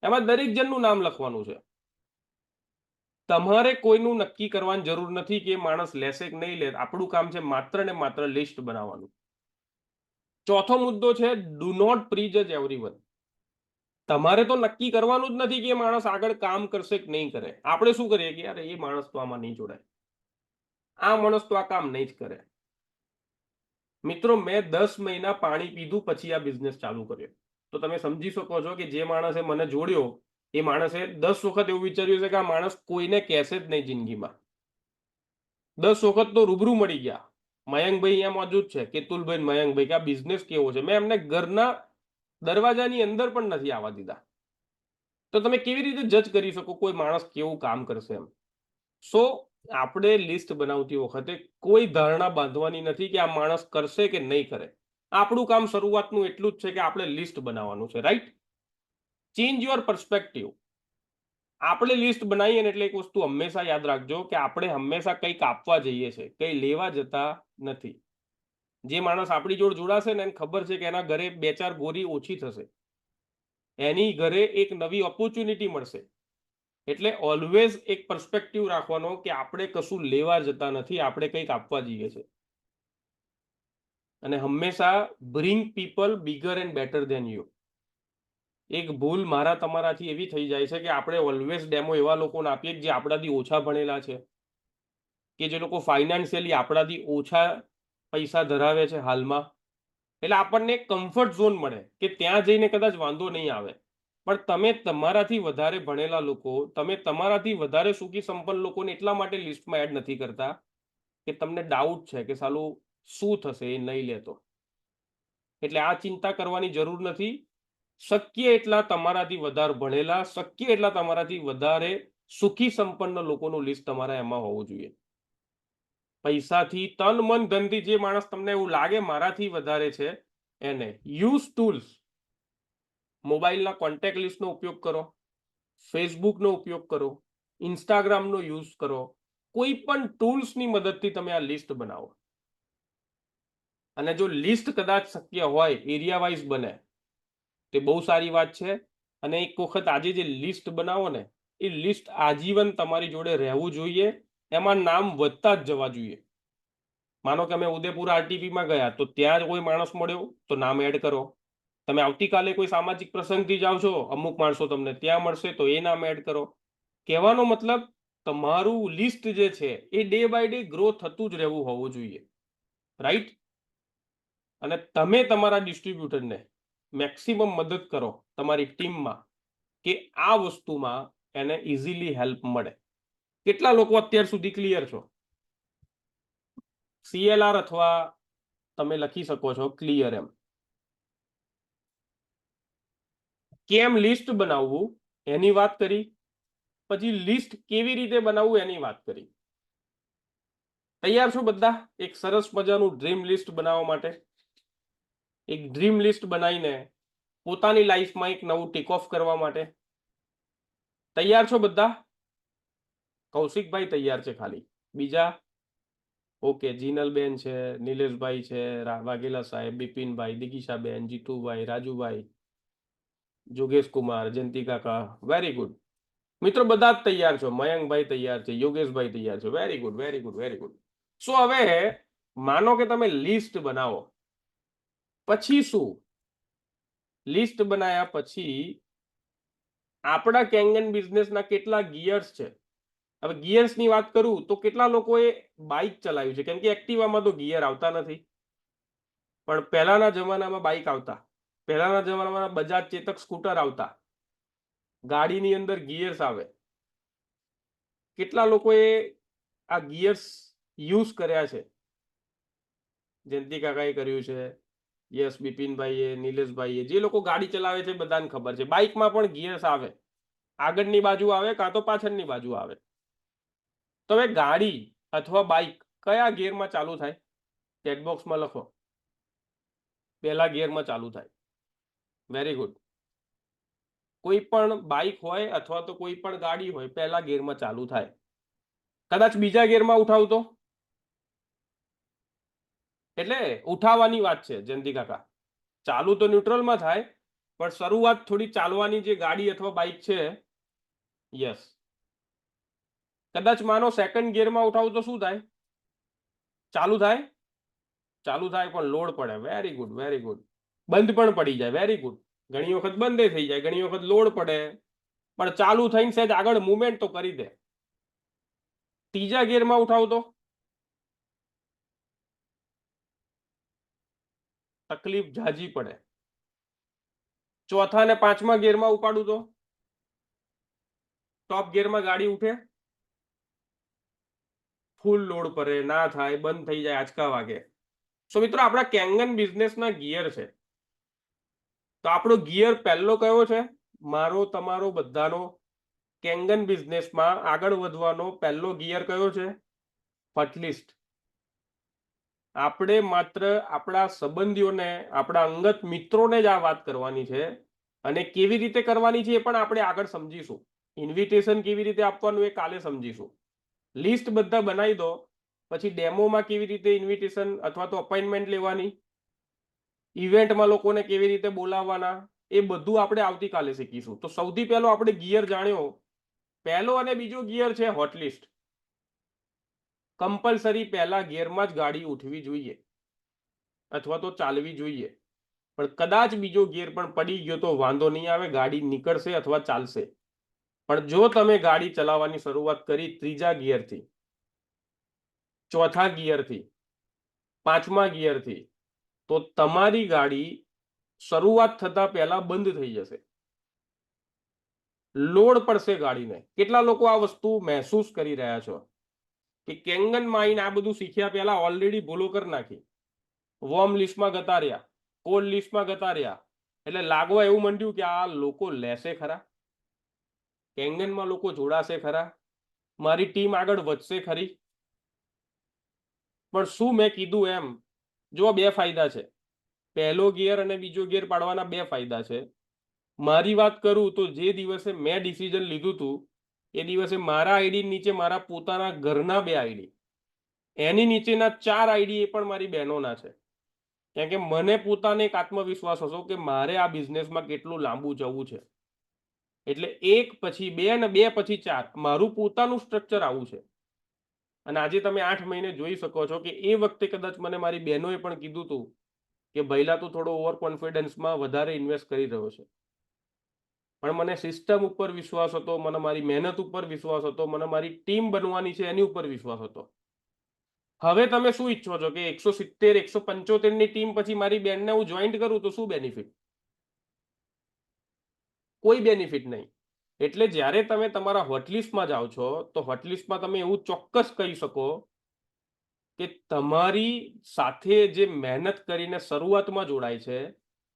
[SPEAKER 1] એમાં દરેક જણનું નામ લખવાનું છે. તમારે કોઈનું નક્કી કરવાની જરૂર નથી કે માણસ લેશે કે નહીં લે. આપણું કામ છે માત્ર ને માત્ર લિસ્ટ બનાવવાનું. ચોથો મુદ્દો છે ડુ નોટ પ્રીજજ એવરીવન. તમારે તો નક્કી કરવાનું જ નથી કે માણસ આગળ કામ કરશે કે નહીં કરે. આપણે શું કરીએ કે યાર એ માણસ તો આમાં નહીં જોડાય, આ માણસ તો આ કામ નહીં જ કરે. મિત્રો, મેં 10 મહિના પાણી પીધું પછી આ બિઝનેસ ચાલુ કર્યો. તો તમે સમજી શકો છો કે જે માણસે મને જોડ્યો એ માણસે 10 વખત એવું વિચાર્યું છે કે આ માણસ કોઈને કહેશે જ નહીં જિંદગીમાં. 10 વખત તો રૂબરૂ મળી ગયા. મયંકભાઈ અહીંયા મોજૂદ છે, કેતુલભાઈ, મયંકભાઈ, કે આ બિઝનેસ કેવો છે. મેં એમને ઘરના દરવાજાની અંદર પણ નથી આવવા દીધા. તો તમે કેવી રીતે જજ કરી શકો કોઈ માણસ કેવું કામ કરશે એમ? સો આપણે લિસ્ટ બનાવતી વખતે કોઈ ધારણા બાંધવાની નથી કે આ માણસ કરશે કે નહીં કરે. આપણું કામ શરૂઆતનું એટલું જ છે કે આપણે લિસ્ટ બનાવવાનું છે, રાઈટ? Change your perspective. આપણે લિસ્ટ બનાવીએ ને એટલે એક વસ્તુ હંમેશા યાદ રાખજો કે આપણે હંમેશા કંઈક આપવા જઈએ છીએ, કંઈ લેવા જતા નથી. જે માણસ આપણી જોડે જોડાશે ને એને ખબર છે કે એના ઘરે 2-4 ગોરી ઓછી થશે, એની ઘરે એક નવી ઓપોર્ચ્યુનિટી મળશે. એટલે ઓલવેઝ એક પર્સપેક્ટિવ રાખવાનો કે આપણે કશું લેવા જતા નથી, આપણે કંઈક આપવા જઈએ છીએ. અને હંમેશા bring people bigger and better than you. એક ભૂલ મારા તમારાથી એવી થઈ જાય છે કે આપણે ઓલવેઝ ડેમો એવા લોકોને આપીએ જે આપણાથી ઓછા ભણેલા છે, કે જે લોકો ફાઇનાન્શિયલી આપણાથી ઓછા પૈસા ધરાવે છે હાલમાં. એટલે આપણને એક કમ્ફર્ટ ઝોન મળે કે ત્યાં જઈને કદાચ વાંધો નહીં આવે. પણ તમે તમારાથી વધારે ભણેલા લોકો, તમે તમારાથી વધારે સુખી સંપન્ન લોકોને એટલા માટે લિસ્ટમાં એડ નથી કરતા કે તમને ડાઉટ છે કે સાલું શું થશે એ નહીં લેતો. એટલે આ ચિંતા કરવાની જરૂર નથી. શક્ય એટલા તમારાથી વધારે ભણેલા, શક્ય એટલા તમારાથી વધારે સુખી સંપન્ન લોકોનું લિસ્ટ તમારા એમાં હોવું જોઈએ. પૈસાથી, તન મન ધનથી જે માણસ તમને એવું લાગે મારાથી વધારે છે એને યુઝ ટૂલ્સ. મોબાઈલના કોન્ટેક્ટ લિસ્ટનો ઉપયોગ કરો, ફેસબુકનો ઉપયોગ કરો, ઇન્સ્ટાગ્રામનો યુઝ કરો. કોઈ પણ ટૂલ્સની મદદથી તમે આ લિસ્ટ બનાવો. અને જો લિસ્ટ કદાચ શક્ય હોય એરિયા વાઇઝ બને તે બહુ સારી વાત છે. અને એક વખત આજે જે લિસ્ટ બનાવો ને એ લિસ્ટ આજીવન તમારી જોડે રહેવું જોઈએ. એમાં નામ વધતા જ જવા જોઈએ. માનો કે અમે ઉદયપુર આરટીપીમાં ગયા તો ત્યાં જ કોઈ માણસ મળ્યો તો નામ એડ કરો. તમે આવતીકાલે કોઈ સામાજિક પ્રસંગથી જાઓ છો, અમુક માણસો તમને ત્યાં મળશે તો એ નામ એડ કરો. કહેવાનો મતલબ તમારું લિસ્ટ જે છે એ ડે બાય ડે ગ્રો થતું જ રહેવું હોવું જોઈએ, રાઈટ? અને તમે તમારા ડિસ્ટ્રીબ્યુટરને મેક્સિમમ મદદ કરો તમારી ટીમમાં કે આ વસ્તુમાં એને ઇઝીલી હેલ્પ મળે. કેટલા લોકો અત્યાર સુધી ક્લિયર છો? CLR અથવા તમે લખી શકો છો ક્લિયર એમ. કેમ લિસ્ટ બનાવવું એની વાત કરી, પછી લિસ્ટ કેવી રીતે બનાવવું એની વાત કરી. તૈયાર છો બધા એક સરસ મજાનું ડ્રીમ લિસ્ટ બનાવવા માટે? એક ડ્રીમ લિસ્ટ બનાવીને પોતાની લાઈફમાં એક નવું ટેક ઓફ કરવા માટે તૈયાર છો બધા? કૌશિકભાઈ તૈયાર છે ખાલી, બીજા? ઓકે, જીનલબેન છે, નિલેશભાઈ છે, વાઘેલા સાહેબ, બિપિનભાઈ, દિગીશાબેન, જીતુભાઈ, રાજુભાઈ, જોગેશ કુમાર, જયંતિ કાકા, વેરી ગુડ. મિત્રો બધા જ તૈયાર છો. મયંકભાઈ તૈયાર છે, યોગેશભાઈ તૈયાર છે, very good, very good, very good. So હવે માનો કે તમે લિસ્ટ બનાવો, પછી શું? લિસ્ટ બનાવ્યા પછી આપણા કેંગન બિઝનેસના કેટલા ગિયર્સ છે? હવે ગિયર્સની વાત કરું તો કેટલા લોકોએ બાઇક ચલાવ્યું છે? કેમ કે એક્ટિવામાં તો ગિયર આવતા નથી, પણ પહેલાના જમાનામાં બાઇક આવતા, પહેલાના જમાનામાં બજાજ ચેતક સ્કૂટર આવતા, ગાડીની અંદર ગિયર્સ આવે. કેટલા લોકોએ આ ગિયર્સ યુઝ કર્યા છે? જયંતિ કાકાએ કર્યું છે, યસ, બિપિનભાઈએ, નિલેશભાઈએ. જે લોકો ગાડી ચલાવે છે બધાને ખબર છે બાઇકમાં પણ ગિયર્સ આવે, આગળની બાજુ આવે કાં તો પાછળની બાજુ આવે. તો હવે ગાડી અથવા બાઇક કયા ગિયરમાં ચાલુ થાય? ચેટ બોક્સમાં લખો. પહેલા ગિયરમાં ચાલુ થાય. Very good. કોઈ પણ બાઇક હોય અથવા તો કોઈ પણ ગાડી હોય પહેલા ગિયરમાં ચાલુ થાય. કદાચ બીજા ગિયરમાં ઉઠાવતો, એટલે ઉઠાવવાની વાત છે જયંતિ કાકા. ચાલુ તો ન્યુટ્રલમાં થાય, પણ શરૂઆત થોડી ચાલવાની જે ગાડી અથવા બાઇક છે, યસ, કદાચ માનો સેકન્ડ ગિયરમાં ઉઠાવું તો શું થાય? ચાલુ થાય, ચાલુ થાય પણ લોડ પડે. Very good, very good. બંધ પણ પડી જાય. Very good. ઘણી વખત બંધ થઈ જાય, ઘણી વખત લોડ પડે, પણ ચાલુ થઈને સહેજ આગળ મુવમેન્ટ તો કરી દે. ત્રીજા ગિયરમાં ઉઠાવું તો તકલીફ ઝાઝી પડે. ચોથા અને પાંચમા ગિયરમાં ઉપાડું તો ટોપ ગિયરમાં ગાડી ઉઠે, ફૂલ લોડ પડે, ના થાય, બંધ થઈ જાય, આંચકા વાગે. સો મિત્રો, આપણા કેંગન બિઝનેસના ગિયર છે. તો આપણો ગિયર પહેલો કયો છે? મારો, તમારો, બધાનો કેંગન બિઝનેસમાં આગળ વધવાનો પહેલો ગિયર કયો છે? હોટલિસ્ટ. આપણે માત્ર આપણા સંબંધીઓને, આપણા અંગત મિત્રોને જ આ વાત કરવાની છે, અને કેવી રીતે કરવાની છે એ પણ આપણે આગળ સમજીશું. ઇન્વિટેશન કેવી રીતે આપવાનું એ કાલે સમજીશું. લિસ્ટ બધા બનાવી દો, પછી ડેમોમાં કેવી રીતે ઇન્વિટેશન અથવા તો અપોઇન્ટમેન્ટ લેવાની, ઇવેન્ટમાં લોકોને કેવી રીતે બોલાવવાના, એ બધું આપણે આવતીકાલે શીખીશું. તો સૌથી પહેલો આપણે ગિયર જાણ્યો, પહેલો અને બીજો ગિયર છે હોટલિસ્ટ. કમ્પલસરી પહેલા ગિયરમાં જ ગાડી ઉઠવી જોઈએ અથવા તો ચાલવી જોઈએ. પણ કદાચ બીજો ગિયર પણ પડી ગયો તો વાંધો નહીં આવે, ગાડી નીકળશે અથવા ચાલશે. પણ જો તમે ગાડી ચલાવવાની શરૂઆત કરી ત્રીજા ગિયરથી, ચોથા ગિયરથી, પાંચમા ગિયરથી, તો તમારી ગાડી શરૂઆત થતા પહેલા બંધ થઈ જશે, લોડ પડશે ગાડીને. કેટલા લોકો આ વસ્તુ મહેસૂસ કરી રહ્યા છો કે કેંગનમાં આવીને આ બધું શીખ્યા પહેલા ઓલરેડી ભૂલો કરી નાખી, વોર્મ લિસ્ટમાં ગતા રહ્યા, કોલ્ડ લિસ્ટમાં ગતા રહ્યા, એટલે લાગવા એવું માંડ્યું કે આ લોકો લેશે ખરા, કેંગનમાં લોકો જોડાશે ખરા, મારી ટીમ આગળ વધશે ખરી. પણ શું મેં કીધું એમ, જો બે ફાયદા છે. પહેલો ગિયર અને બીજો ગિયર પાડવાના બે ફાયદા છે. મારી વાત કરું તો જે દિવસે મેં ડિસિઝન લીધું હતું એ દિવસે મારા આઈડી નીચે મારા પોતાના ઘરના 2 આઈડી, એની નીચેના 4 આઈડી એ પણ મારી બહેનોના છે. કેમ કે મને પોતાને એક આત્મવિશ્વાસ હતો કે મારે આ બિઝનેસમાં કેટલું લાંબુ જવું છે. એટલે 1 પછી 2 અને 2 પછી 4 મારું પોતાનું સ્ટ્રક્ચર આવું છે. અને આજે તમે 8 મહિને જોઈ શકો છો કે એ વખતે કદાચ મને મારી બહેનોએ પણ કીધું હતું કે ભઈલા તું થોડો ઓવર કોન્ફિડન્સમાં વધારે ઇન્વેસ્ટ કરી રહ્યો છે. પણ મને સિસ્ટમ ઉપર વિશ્વાસ હતો, મને મારી મહેનત ઉપર વિશ્વાસ હતો, મને મારી ટીમ બનવાની છે એની ઉપર વિશ્વાસ હતો. હવે તમે શું ઈચ્છો છો કે 170 175 ની ટીમ પછી મારી બેનને હું જોઈન્ટ કરું તો શું બેનિફિટ? કોઈ બેનિફિટ નહીં. એટલે જ્યારે તમે તમારા હોટલિસ્ટમાં જાઓ છો તો હોટલિસ્ટમાં તમે એવું ચોક્કસ કહી શકો કે તમારી સાથે જે મહેનત કરીને શરૂઆતમાં જોડાય છે,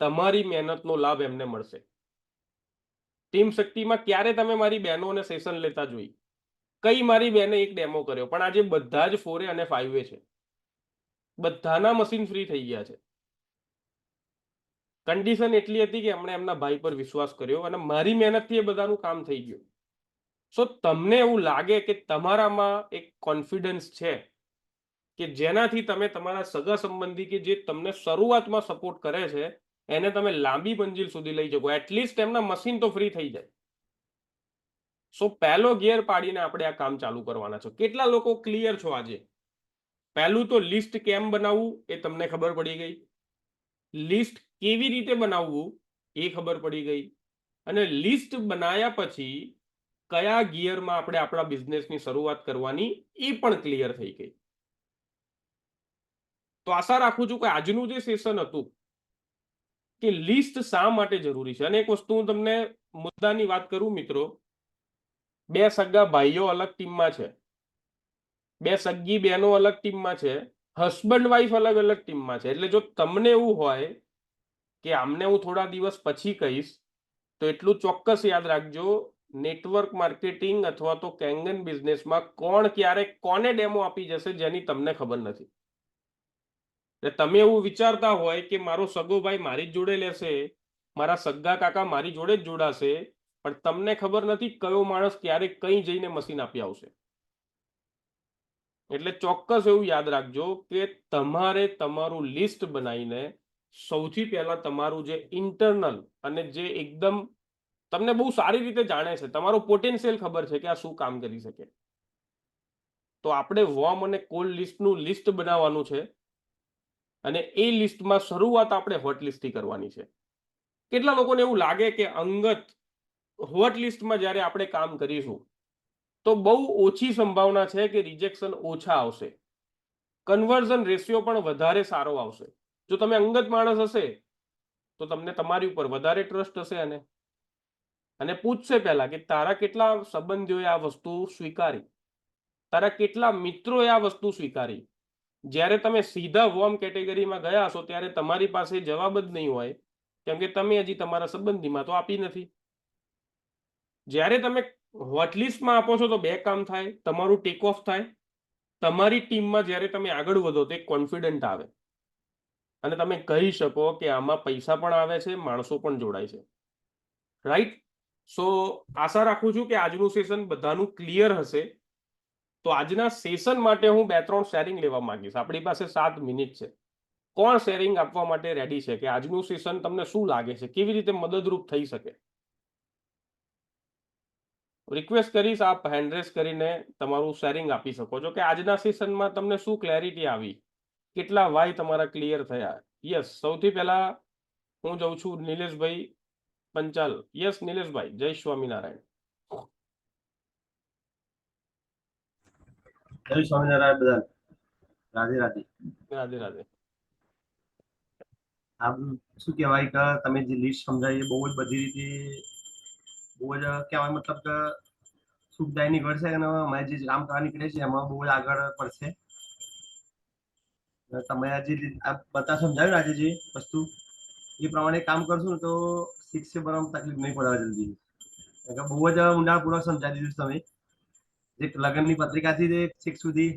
[SPEAKER 1] તમારી મહેનતનો લાભ એમને મળશે. ટીમ શક્તિમાં ક્યારે તમે મારી બહેનોને સેશન લેતા જોઈ? કઈ મારી બહેને એક ડેમો કર્યો? પણ આજે બધા જ 4A અને 5A છે, બધાના મશીન ફ્રી થઈ ગયા છે. કન્ડિશન એટલી હતી કે એમણે એમના ભાઈ પર વિશ્વાસ કર્યો અને મારી મહેનતથી એ બધાનું કામ થઈ ગયું. સો તમને એવું લાગે કે તમારામાં એક કોન્ફિડન્સ છે કે જેનાથી તમે તમારા સગા સંબંધી કે જે તમને શરૂઆતમાં સપોર્ટ કરે છે એને તમે લાંબી મંજિલ સુધી લઈ શકો, એટલીસ્ટ એમના મશીન તો ફ્રી થઈ જાય. સો પહેલો ગિયર પાડીને આપણે આ કામ ચાલુ કરવાના છો. કેટલા લોકો ક્લિયર છો આજે? પહેલું તો લિસ્ટ કેમ બનાવવું એ તમને ખબર પડી ગઈ, લિસ્ટ કેવી રીતે બનાવવું એ ખબર પડી ગઈ, અને લિસ્ટ બનાવ્યા પછી કયા ગિયરમાં આપણે આપણા બિઝનેસની શરૂઆત કરવાની એ પણ ક્લિયર થઈ ગઈ. તો આશા રાખું છું કે આજનું જે સેશન હતું કે લિસ્ટ શા માટે જરૂરી છે. અને એક વસ્તુ હું તમને મુદ્દાની વાત કરું મિત્રો, 2 સગા ભાઈઓ અલગ ટીમમાં છે, 2 સગી બહેનો અલગ ટીમમાં છે, હસબન્ડ વાઈફ અલગ અલગ ટીમમાં છે. એટલે જો તમને એવું હોય કે આમને હું થોડા દિવસ પછી કહીશ, તો એટલું ચોક્કસ યાદ રાખજો, નેટવર્ક માર્કેટિંગ અથવા તો કેંગન બિઝનેસમાં કોણ ક્યારે કોને ડેમો આપી જશે જેની તમને ખબર નથી. એટલે તમે એવું વિચારતા હોય કે મારો સગો ભાઈ મારી જ જોડે લેશે મારા સગા કાકા મારી જોડે જ જોડાશે, પણ તમને ખબર નથી કયો માણસ ક્યારે કઈ જઈને મશીન આપી આવશે. એટલે ચોક્કસ એવું યાદ રાખજો કે તમારે તમારું લિસ્ટ બનાવીને સૌથી પહેલા તમારું જે ઇન્ટરનલ અને જે એકદમ તમને બહુ સારી રીતે જાણે છે, તમારો પોટેન્શિયલ ખબર છે કે આ શું કામ કરી શકે, તો આપણે વોર્મ અને કોલ્ડ લિસ્ટનું લિસ્ટ બનાવવાનું છે. અને એ લિસ્ટમાં શરૂઆત આપણે હોટ લિસ્ટથી કરવાની છે. કેટલા લોકોને એવું લાગે કે અંગત હોટ લિસ્ટમાં જ્યારે આપણે કામ કરીશું તો બહુ ઓછી સંભાવના છે કે રિજેક્શન ઓછા આવશે, કન્વર્ઝન રેશિયો પણ વધારે સારો આવશે. જો તમે અંગત માણસ હશે તો તમને તમારી ઉપર વધારે ટ્રસ્ટ હશે અને પૂછશે પહેલા કે તારા કેટલા સંબંધીઓએ આ વસ્તુ સ્વીકારી, તારા કેટલા મિત્રોએ આ વસ્તુ સ્વીકારી. જ્યારે તમે સીધા વોર્મ કેટેગરીમાં ગયા હશો ત્યારે તમારી પાસે જવાબ જ નહીં હોય, કેમ કે તમે હજી તમારા સંબંધીમાં તો આપી નથી. જ્યારે તમે હોટલિસ્ટમાં આપો છો તો બે કામ થાય, તમારું ટેક ઓફ થાય, તમારી ટીમમાં જ્યારે તમે આગળ વધો તો એક કોન્ફિડન્ટ આવે અને તમે કહી શકો કે આમાં પૈસા પણ આવે છે, માણસો પણ જોડાય છે. રાઈટ? સો આશા રાખું છું કે આજનું સેશન બધાનું ક્લિયર હશે. તો આજના સેશન માટે હું 2-3 શેરિંગ લેવા માંગીશ. આપણી પાસે 7 મિનિટ છે. કોણ શેરિંગ આપવા માટે રેડી છે કે આજનું સેશન તમને શું લાગે છે, કેવી રીતે મદદરૂપ થઈ શકે? રિક્વેસ્ટ કરીશ આપ હેન્ડ રેઝ કરીને તમારું શેરિંગ આપી શકો છો કે આજના સેશનમાં તમને શું ક્લેરિટી આવી, કેટલા વાય તમારા ક્લિયર થયા. યસ, સૌથી પહેલા હું જઉં છું નિલેશભાઈ પંચાલ. યસ નિલેશભાઈ, જય સ્વામિનારાયણ.
[SPEAKER 2] જય સ્વામિનારાયણ બધા. રાધે રાધે.
[SPEAKER 1] રાધે રાધે.
[SPEAKER 2] આમ શું કહેવાય કે તમે જે લિસ્ટ સમજાવી બહુ જ બધી રીતે બહુ જ કહેવાય, મતલબ કે સુખદાયની ઘર છે અને અમારે જે કામ કરવા નીકળે છે એમાં બહુ જ આગળ પડશે. તમે આજે બધા સમજાવ્યું આજે જે વસ્તુ એ પ્રમાણે કામ કરશું ને તો શીખશે બરાબર, તકલીફ નહીં પડે જલ્દી. બહુ જ ઊંડાણપૂર્વક સમજાવી દીધું તમે. એક લગ્નની પત્રિકાથી શીખ સુધી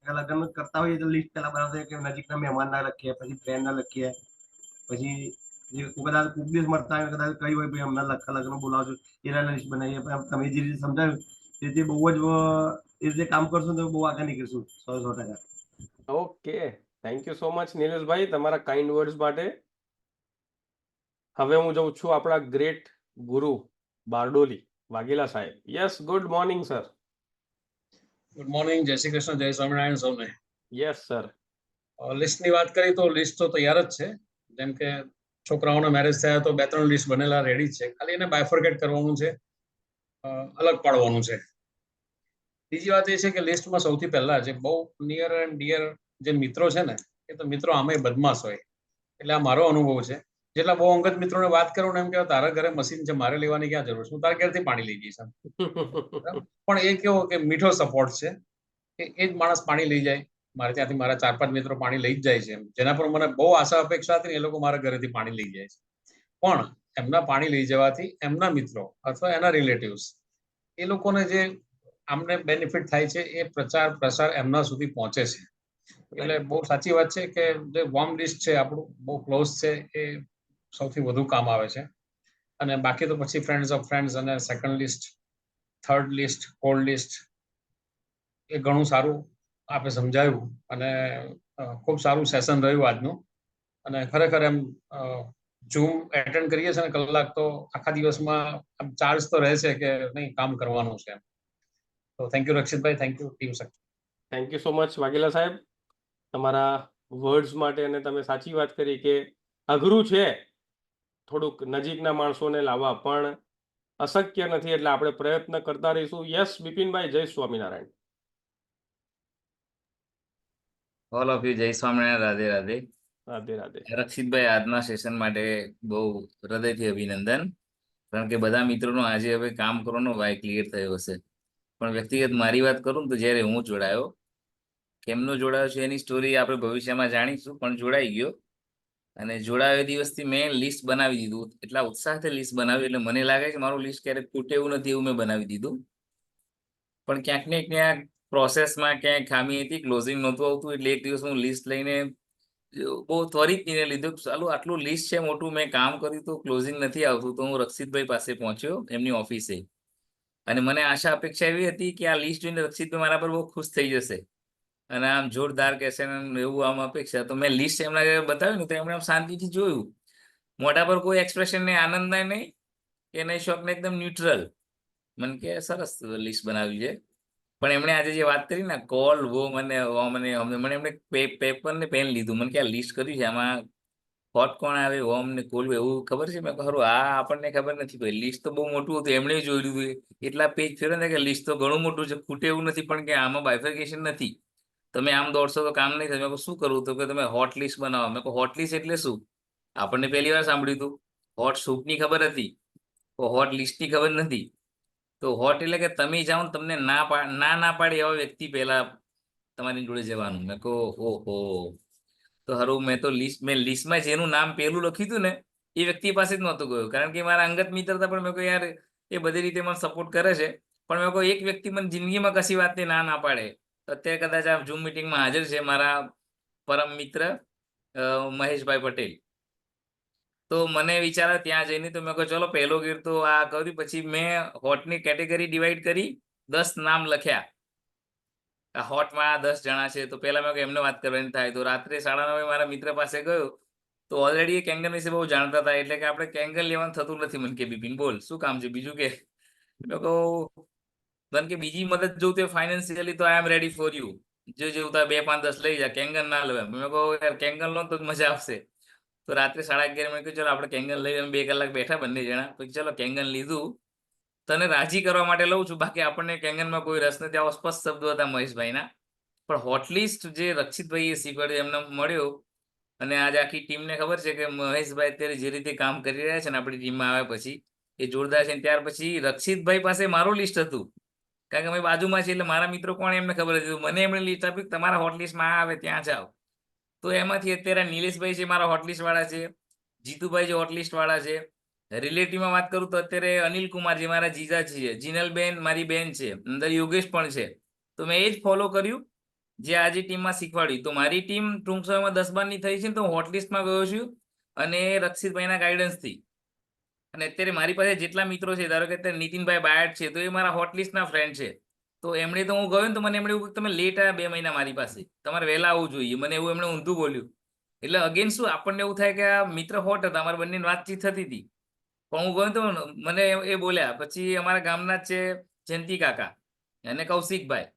[SPEAKER 2] લગ્ન કરતા હોઈએ તો લિસ્ટ પેલા બનાવતા કે નજીકના મહેમાન ના લખીએ, પછી ફ્રેન્ડ ના લખીએ, પછી જે કદાચ કોક દિવસ મળતા હોય કદાચ કઈ હોય ભાઈ અમને લગ્ન બોલાવજો એના લિસ્ટ બનાવીએ. તમે જે રીતે સમજાવ્યું એ રીતે બહુ જ એ રીતે કામ કરશું તો બહુ આગળ નીકળશું 100%.
[SPEAKER 1] Okay, thank you so much નિલેશભાઈ તમારા કાઇન્ડ વર્ડ્સ માટે. હવે હું જઉં છું આપણા ગ્રેટ ગુરુ બારડોલી વાઘેલા સાહેબ. Yes, good morning sir.
[SPEAKER 3] Good morning, જય શ્રી કૃષ્ણ, જય સ્વામિનારાયણ સૌને.
[SPEAKER 1] Yes sir.
[SPEAKER 3] લિસ્ટની વાત કરી તો લિસ્ટ તો તૈયાર જ છે. જેમ કે છોકરાઓના મેરેજ થયા તો 2-3 લિસ્ટ બનેલા રેડી છે, ખાલી એને બાયફર્કેટ કરવાનું છે, અલગ પાડવાનું છે. બીજી વાત એ છે કે લિસ્ટમાં સૌથી પહેલા જે બહુ નિયર એન્ડ ડિયર જે મિત્રો છે ને, એ તો મિત્રો આમે બદમાશ હોય. એટલે આ મારો અનુભવ છે. જેટલા બહુ અંગત મિત્રોને વાત કરું ને એમ કહેવાય તારા ઘરે મશીન છે, મારે લેવાની ક્યાં જરૂર છે, હું તારા ઘરેથી પાણી લઈ જઈશ. પણ એ કેવો કે મીઠો સપોર્ટ છે કે એ જ માણસ પાણી લઈ જાય. મારે ત્યાંથી મારા 4-5 મિત્રો પાણી લઈ જ જાય છે, જેના પર મને બહુ આશા અપેક્ષા હતી, એ લોકો મારા ઘરેથી પાણી લઈ જાય છે. પણ એમના પાણી લઈ જવાથી એમના મિત્રો અથવા એના રિલેટિવ્સ એ લોકોને જે આમને બેનિફિટ થાય છે એ પ્રચાર પ્રસાર એમના સુધી પહોંચે છે. એટલે બહુ સાચી વાત છે કે જે વોર્મ લિસ્ટ છે આપણું બહુ ક્લોઝ છે એ સૌથી વધુ કામ આવે છે. અને બાકી તો પછી ફ્રેન્ડ્સ ઓફ ફ્રેન્ડ્સ અને second list, third list, cold list, એ ઘણું સારું આપણે સમજાવ્યું અને ખૂબ સારું સેશન રહ્યું આજનું. અને ખરેખર એમ ઝૂમ એટેન્ડ કરીએ છીએ ને કલાક તો આખા દિવસમાં ચાર્જ તો રહે છે કે નહીં કામ કરવાનું છે. તો thank you Rakshitbhai, thank you team Shakti.
[SPEAKER 1] Thank you so much Vaghela સાહેબ તમારા વર્ડ્સ માટે. અને તમે સાચી વાત કરી કે અઘરું છે થોડુંક નજીકના માણસોને લાવવા, પણ અશક્ય નથી, એટલે આપણે પ્રયત્ન કરતા રહીશું. યસ બિપિનભાઈ, જય Swaminarayan.
[SPEAKER 4] All of you Jai Swaminarayan. Radhe Radhe.
[SPEAKER 1] Radhe Radhe.
[SPEAKER 4] Rakshitbhai આજના સેશન માટે બહુ હૃદયથી અભિનંદન, કારણ કે બધા મિત્રોનો આજે હવે કામ કરવાનો વાય ક્લિયર થયો હશે. પણ વ્યક્તિગત મારી વાત કરું તો જ્યારે હું જોડાયો, કેમનો જોડાયો છે એની સ્ટોરી આપણે ભવિષ્યમાં જાણીશું, પણ જોડાઈ ગયો. અને જોડાયો દિવસથી મેં લિસ્ટ બનાવી દીધું, એટલા ઉત્સાહથી લિસ્ટ બનાવ્યું, એટલે મને લાગે કે મારું લિસ્ટ ક્યારેક તૂટે એવું નથી એવું મેં બનાવી દીધું. પણ ક્યાંક ને ક્યાંક પ્રોસેસમાં ક્યાંક ખામી હતી, ક્લોઝિંગ નહોતું આવતું, એટલે એક દિવસ હું લિસ્ટ લઈને બહુ ત્વરિત નિર્ણય લીધો કે ચાલો આટલું લિસ્ટ છે મોટું, મેં કામ કર્યું તો ક્લોઝિંગ નથી આવતું, તો હું રક્ષિતભાઈ પાસે પહોંચ્યો એમની ઓફિસે, અને મને આશા અપેક્ષા એવી હતી કે આ લિસ્ટ જોઈને રક્ષિતભાઈ મારા પર બહુ ખુશ થઈ જશે અને આમ જોરદાર કહેશે ને એવું આમ અપેક્ષા. તો મેં લિસ્ટ એમના બતાવ્યું ને તો એમણે આમ શાંતિથી જોયું, મોઢા પર કોઈ એક્સપ્રેશન નહીં, આનંદ નહીં કે નહીં શોખ ને, એકદમ ન્યુટ્રલ. મને કે સરસ લિસ્ટ બનાવ્યું છે. પણ એમણે આજે જે વાત કરી ને કોલ વો મને મને એમણે પેપર ને પેન લીધું, મને કે આ લિસ્ટ કર્યું છે આમાં હોટ કોણ આવે, હોમ ને કોલ એવું ખબર છે? મેં ખરું આ આપણને ખબર નથી ભાઈ, લિસ્ટ તો બહુ મોટું હતું, એમણે જોઈ લીધું, એટલા પેજ ફેરો ને કે લિસ્ટ તો ઘણું મોટું છે, ખૂટે એવું નથી, પણ કે આમાં બાયફર્કેશન નથી, તમે આમ દોડશો તો કામ નહીં થાય. મેં શું કરવું? તો કે તમે હોટ લિસ્ટ બનાવો. મેં કહું હોટ લિસ્ટ એટલે શું? આપણને પહેલી વાર સાંભળ્યું હતું. હોટ સૂપની ખબર હતી, હોટ લિસ્ટની ખબર નથી. તો હોટ એટલે કે તમે જાઓ ને તમને ના પાડે એવા વ્યક્તિ પહેલા તમારી જોડે જવાનું. મેં કહું ઓહો, તો હારું મેં લિસ્ટમાં જેનું નામ પેલું લખ્યું હતું ને એ વ્યક્તિ પાસે જ નહોતો ગયો, કારણ કે મારા અંગત મિત્ર હતા, પણ મેં કહ્યું યાર એ બધી રીતે મને સપોર્ટ કરે છે, પણ મેં કહું એક વ્યક્તિ મને જિંદગીમાં કશી વાતની ના પાડે. તો અત્યારે કદાચ આ ઝૂમ મિટિંગમાં હાજર છે મારા પરમ મિત્ર મહેશભાઈ પટેલ. તો મને વિચાર ત્યાં જઈને તો મેં કહ્યું ચલો પહેલો ગેર તો આ કર્યું. પછી મેં હોટની કેટેગરી ડિવાઈડ કરી, 10 નામ લખ્યા. આ હોટમાં 10 જણા છે, તો પહેલા મેં એમને વાત કરવાની થાય. તો રાત્રે 9:30 મારા મિત્ર પાસે ગયો, તો ઓલરેડી એ કેંગન વિશે બહુ જાણતા હતા, એટલે કે આપણે કેંગન લેવાનું થતું નથી. મને કે બિપિન બોલ શું કામ છે બીજું? કે મેં કહું મને કે બીજી મદદ જોઉં ફાઇનાન્શિયલી તો આઈ એમ રેડી ફોર યુ, જે જેવું તારે 2, 5, 10 લઈ જા, કેંગન ના લેવા. મેં કહું યાર કેંગન લો તો મજા આવશે. તો રાત્રે 11:30 મેં કહ્યું ચલો આપણે કેંગન લઈ, 2 કલાક બેઠા બંને જણા. પછી ચલો કેંગન લીધું, તને રાજી કરવા માટે લઉં છું, બાકી આપણને કેંગનમાં કોઈ રસ નથી. આવા સ્પષ્ટ શબ્દો હતા મહેશભાઈના. પણ હોટલિસ્ટ જે રક્ષિતભાઈએ શીખવાડ્યું એમને મળ્યો, અને આજે આખી ટીમને ખબર છે કે મહેશભાઈ અત્યારે જે રીતે કામ કરી રહ્યા છે ને આપણી ટીમમાં આવ્યા પછી એ જોરદાર છે. ત્યાર પછી રક્ષિતભાઈ પાસે મારું લિસ્ટ હતું, કારણ કે અમે બાજુમાં છે, એટલે મારા મિત્રો કોણ એમને ખબર હતી. મને એમણે લિસ્ટ આપી તમારા હોટલિસ્ટમાં આવે ત્યાં જાઓ. તો એમાંથી અત્યારે નિલેશભાઈ છે મારા હોટલિસ્ટ વાળા છે, જીતુભાઈ જે હોટલિસ્ટ વાળા છે. રિલેટિવમાં વાત કરું તો અત્યારે અનિલ કુમાર જે મારા જીજા છે, જીનલબેન મારી બેન છે, અંદર યોગેશ પણ છે. તો મેં એ જ ફોલો કર્યું જે આજે ટીમમાં શીખવાડ્યું. તો મારી ટીમ ટૂંક સમયમાં 10-12ની થઈ છે, તો હું હોટલિસ્ટમાં ગયો છું અને રક્ષિતભાઈના ગાઈડન્સથી. અને અત્યારે મારી પાસે જેટલા મિત્રો છે, ધારો કે અત્યારે નીતિનભાઈ બાયટ છે, તો એ મારા હોટલિસ્ટના ફ્રેન્ડ છે. તો એમણે તો હું ગયો ને તો મને એમણે એવું તમે લેટ આવ્યા 2 મહિના મારી પાસે, તમારે વહેલા આવવું જોઈએ, મને એવું એમણે ઊંધું બોલ્યું. એટલે અગેન શું આપણને એવું થાય કે આ મિત્ર હોટ હતા, અમારી બંને વાતચીત થતી હતી, પણ હું ગયો તો મને એ બોલ્યા. પછી અમારા ગામના જ છે જયંતિ કાકા અને કૌશિકભાઈ.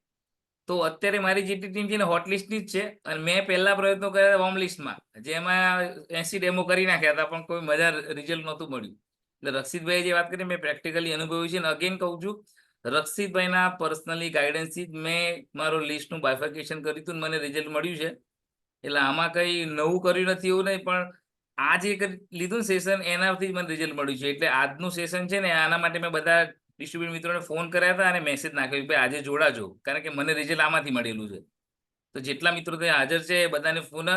[SPEAKER 4] તો અત્યારે મારી જેટલી ટીમ છે ને હોટલિસ્ટની જ છે, અને મેં પહેલા પ્રયત્નો કર્યા હોમ લિસ્ટમાં, જેમાં 80 ડેમો કરી નાખ્યા હતા, પણ કોઈ મજા રિઝલ્ટ નહોતું મળ્યું. એટલે રક્ષિતભાઈ જે વાત કરી મેં પ્રેક્ટિકલી અનુભવ્યું છે, અને અગેન કહું છું રક્ષિતભાઈના પર્સનલી ગાઈડન્સથી જ મેં મારું લિસ્ટનું બાયફર્કેશન કર્યું હતું, મને રિઝલ્ટ મળ્યું છે. એટલે આમાં કંઈ નવું કર્યું નથી એવું નહીં, પણ આ જે લીધું સેશન એનાથી જ મને રિઝલ્ટ મળ્યું છે. એટલે આજનું સેશન છે ને આના માટે મેં બધા ડિસ્ટ્રીબ્યુટર મિત્રોને ફોન કર્યા હતા અને મેસેજ નાખ્યો ભાઈ આજે જોડાજો, કારણ કે મને રિઝલ્ટ આમાંથી મળેલું છે. તો જેટલા મિત્રો ત્યાં હાજર છે એ બધાને પુનઃ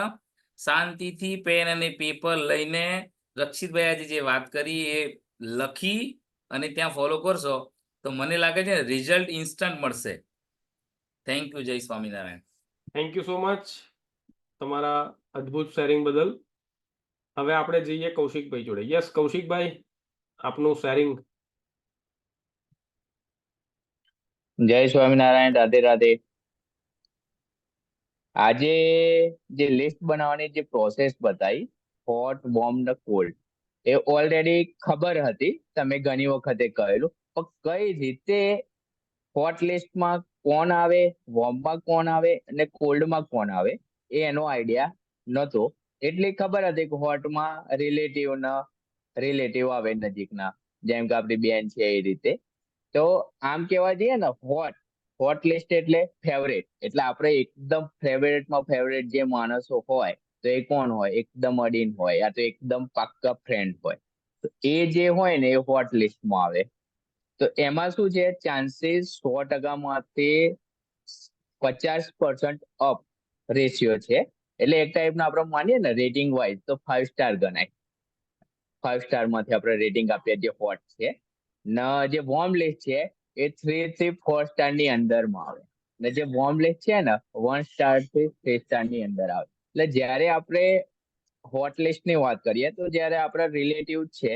[SPEAKER 4] શાંતિથી પેન અને પેપર લઈને રક્ષિતભાઈ આજે જે વાત કરી એ લખી અને ત્યાં ફોલો કરશો તો મને લાગે છે રિઝલ્ટ ઇન્સ્ટન્ટ મળશે. Thank you. Jai Swaminarayan.
[SPEAKER 1] Thank you so much તમારા અદ્ભુત શેરિંગ બદલ. હવે આપણે જઈએ કૌશિકભાઈ જોડે. યસ કૌશિકભાઈ, આપનું શેરિંગ.
[SPEAKER 5] જય સ્વામિનારાયણ, રાધે રાધે. આજે જે લિસ્ટ બનાવવાની જે પ્રોસેસ બતાવી, હોટ, વોર્મ ને કોલ્ડ, એ ઓલરેડી ખબર હતી, તમે ઘણી વખતે કહેલું, પણ કઈ રીતે હોટ લિસ્ટમાં કોણ આવે, વોર્મમાં કોણ આવે અને કોલ્ડમાં કોણ આવે એ એનો આઈડિયા નહોતો. એટલી ખબર હતી કે હોટમાં રિલેટિવ આવે નજીકના, જેમ કે આપણી બેન છે એ રીતે. તો આમ કહેવા જઈએ ને હોટ લિસ્ટ એટલે ફેવરેટ, એટલે આપણે એકદમ ફેવરેટમાં ફેવરેટ જે માણસો હોય તો એ કોણ હોય? એકદમ અડીન હોય, યા તો એકદમ પાક્કા ફ્રેન્ડ હોય. તો એ જે હોય ને એ હોટ લિસ્ટમાં આવે. તો એમાં શું છે, ચાન્સીસ 100%માંથી 50% અપ રેશિયો છે. એટલે એક ટાઈપનો આપણે માનીએ ને રેટિંગ વાઇઝ તો 5 સ્ટાર ગણાય. 5 સ્ટારમાંથી આપણે રેટિંગ આપીએ જે હોટ છે. ને જે વોર્મ લિસ્ટ છે એ 3 થી 4 સ્ટારની અંદરમાં આવે. ને જે વોર્મ લિસ્ટ છે ને 1 સ્ટાર થી 3 સ્ટારની અંદર આવે. એટલે જ્યારે આપણે હોટ લિસ્ટ ની વાત કરીએ તો જ્યારે આપણા રિલેટિવ છે,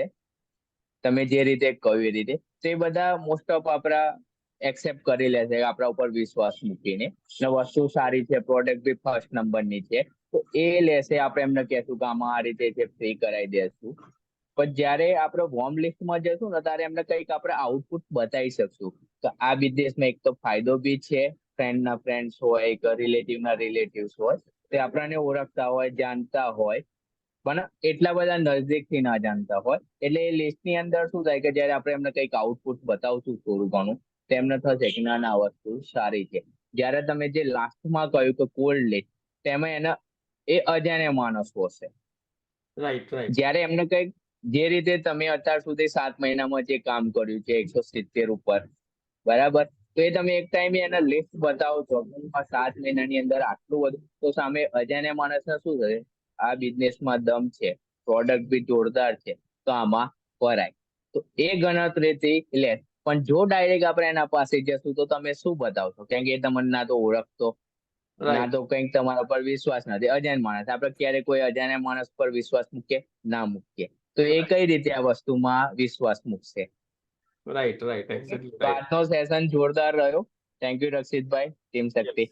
[SPEAKER 5] તમે જે રીતે કહ્યું એ રીતે, તો એ બધા મોસ્ટ ઓફ આપણા એક્સેપ્ટ કરી લેશે આપણા ઉપર વિશ્વાસ મૂકીને, ને વસ્તુ સારી છે, પ્રોડક્ટ બી ફર્સ્ટ નંબરની છે, તો એ લેશે. આપણે એમને કહેશું કે આમાં આ રીતે છે, ફ્રી કરાવી દેશું. પણ જ્યારે આપણે વોર્મ લિસ્ટમાં જશું ને ત્યારે એમને કંઈક આપણે આઉટપુટ બતાવી શકશું કે આ બિઝનેસમાં એક તો ફાયદો બી છે, ફ્રેન્ડના ફ્રેન્ડ્સ હોય કે રિલેટિવના રિલેટિવ્સ હોય તે આપણને ઓળખતા હોય, જાણતા હોય, પણ એટલા બધા નજદીકથી ના જાણતા હોય. એટલે એ લિસ્ટની અંદર શું થાય કે જ્યારે આપણે એમને કંઈક આઉટપુટ બતાવશું થોડું ઘણું, તો એમને થશે કે ના ના આ વસ્તુ સારી છે. જ્યારે તમે જે લાસ્ટમાં કહ્યું કે કોલ્ડ લિસ્ટ, તેમાં એના એ અજાણ્યા માણસો હશે.
[SPEAKER 1] રાઈટ રાઈટ
[SPEAKER 5] જ્યારે એમને કંઈક, જે રીતે તમે અત્યાર સુધી 7 મહિનામાં જે કામ કર્યું છે 170 ઉપર, બરાબર, તો એ તમે એક ટાઈમે એના લિસ્ટ બતાવો છો, 7 મહિનાની અંદર આટલું બધું, તો સામે અજાણ્યા માણસને શું થશે, આ બિઝનેસમાં દમ છે, પ્રોડક્ટ બી જોરદાર છે, તો આમાં કરાય. તો એ ગણતરીથી લે. પણ જો ડાયરેક્ટ આપણે એના પાસે જશું તો તમે શું બતાવશો? કેમ કે એ તમને ના તો ઓળખતો, ના
[SPEAKER 1] રાઈટ
[SPEAKER 5] તો કંઈક તમારા પર વિશ્વાસ નથી. અજાણ માણસ, આપણે ક્યારે કોઈ અજાણ્યા માણસ પર વિશ્વાસ મૂકીએ? ના મૂકીએ. તો એ કઈ રીતે આ વસ્તુમાં વિશ્વાસ મૂકશે?
[SPEAKER 1] રાઈટ રાઈટ એક્ઝેક્ટલી
[SPEAKER 5] તો
[SPEAKER 1] રાઈટ.
[SPEAKER 5] આજનો સેશન જોરદાર રહ્યો. Thank you Rakshitbhai, team Shakti.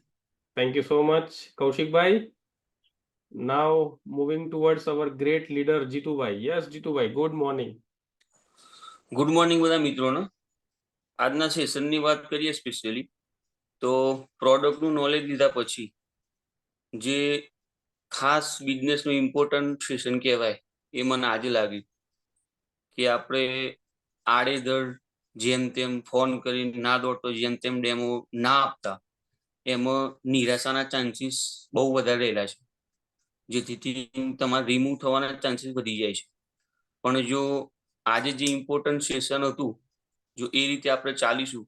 [SPEAKER 1] Thank you so much Kaushikbhai. Now moving towards our great leader Jitubhai. Yes Jitubhai, good morning.
[SPEAKER 6] Good morning બધા મિત્રોને. આજના સેશનની વાત કરીએ સ્પેશિયલી તો પ્રોડક્ટનું નોલેજ લીધા પછી જે ખાસ બિઝનેસનું ઇમ્પોર્ટન્ટ સેશન કહેવાય એ મને આજે લાગ્યું કે આપણે આડેધડ જેમ તેમ ફોન કરીને ના દોડતો જેમ તેમ ડેમો ના આપતા, એમાં નિરાશાના ચાન્સીસ બહુ વધારે રહેલા છે, જેથી તમારે રિમૂવ થવાના ચાન્સીસ વધી જાય છે. પણ જો આજે જે ઇમ્પોર્ટન્ટ સેશન હતું, જો એ રીતે આપણે ચાલીશું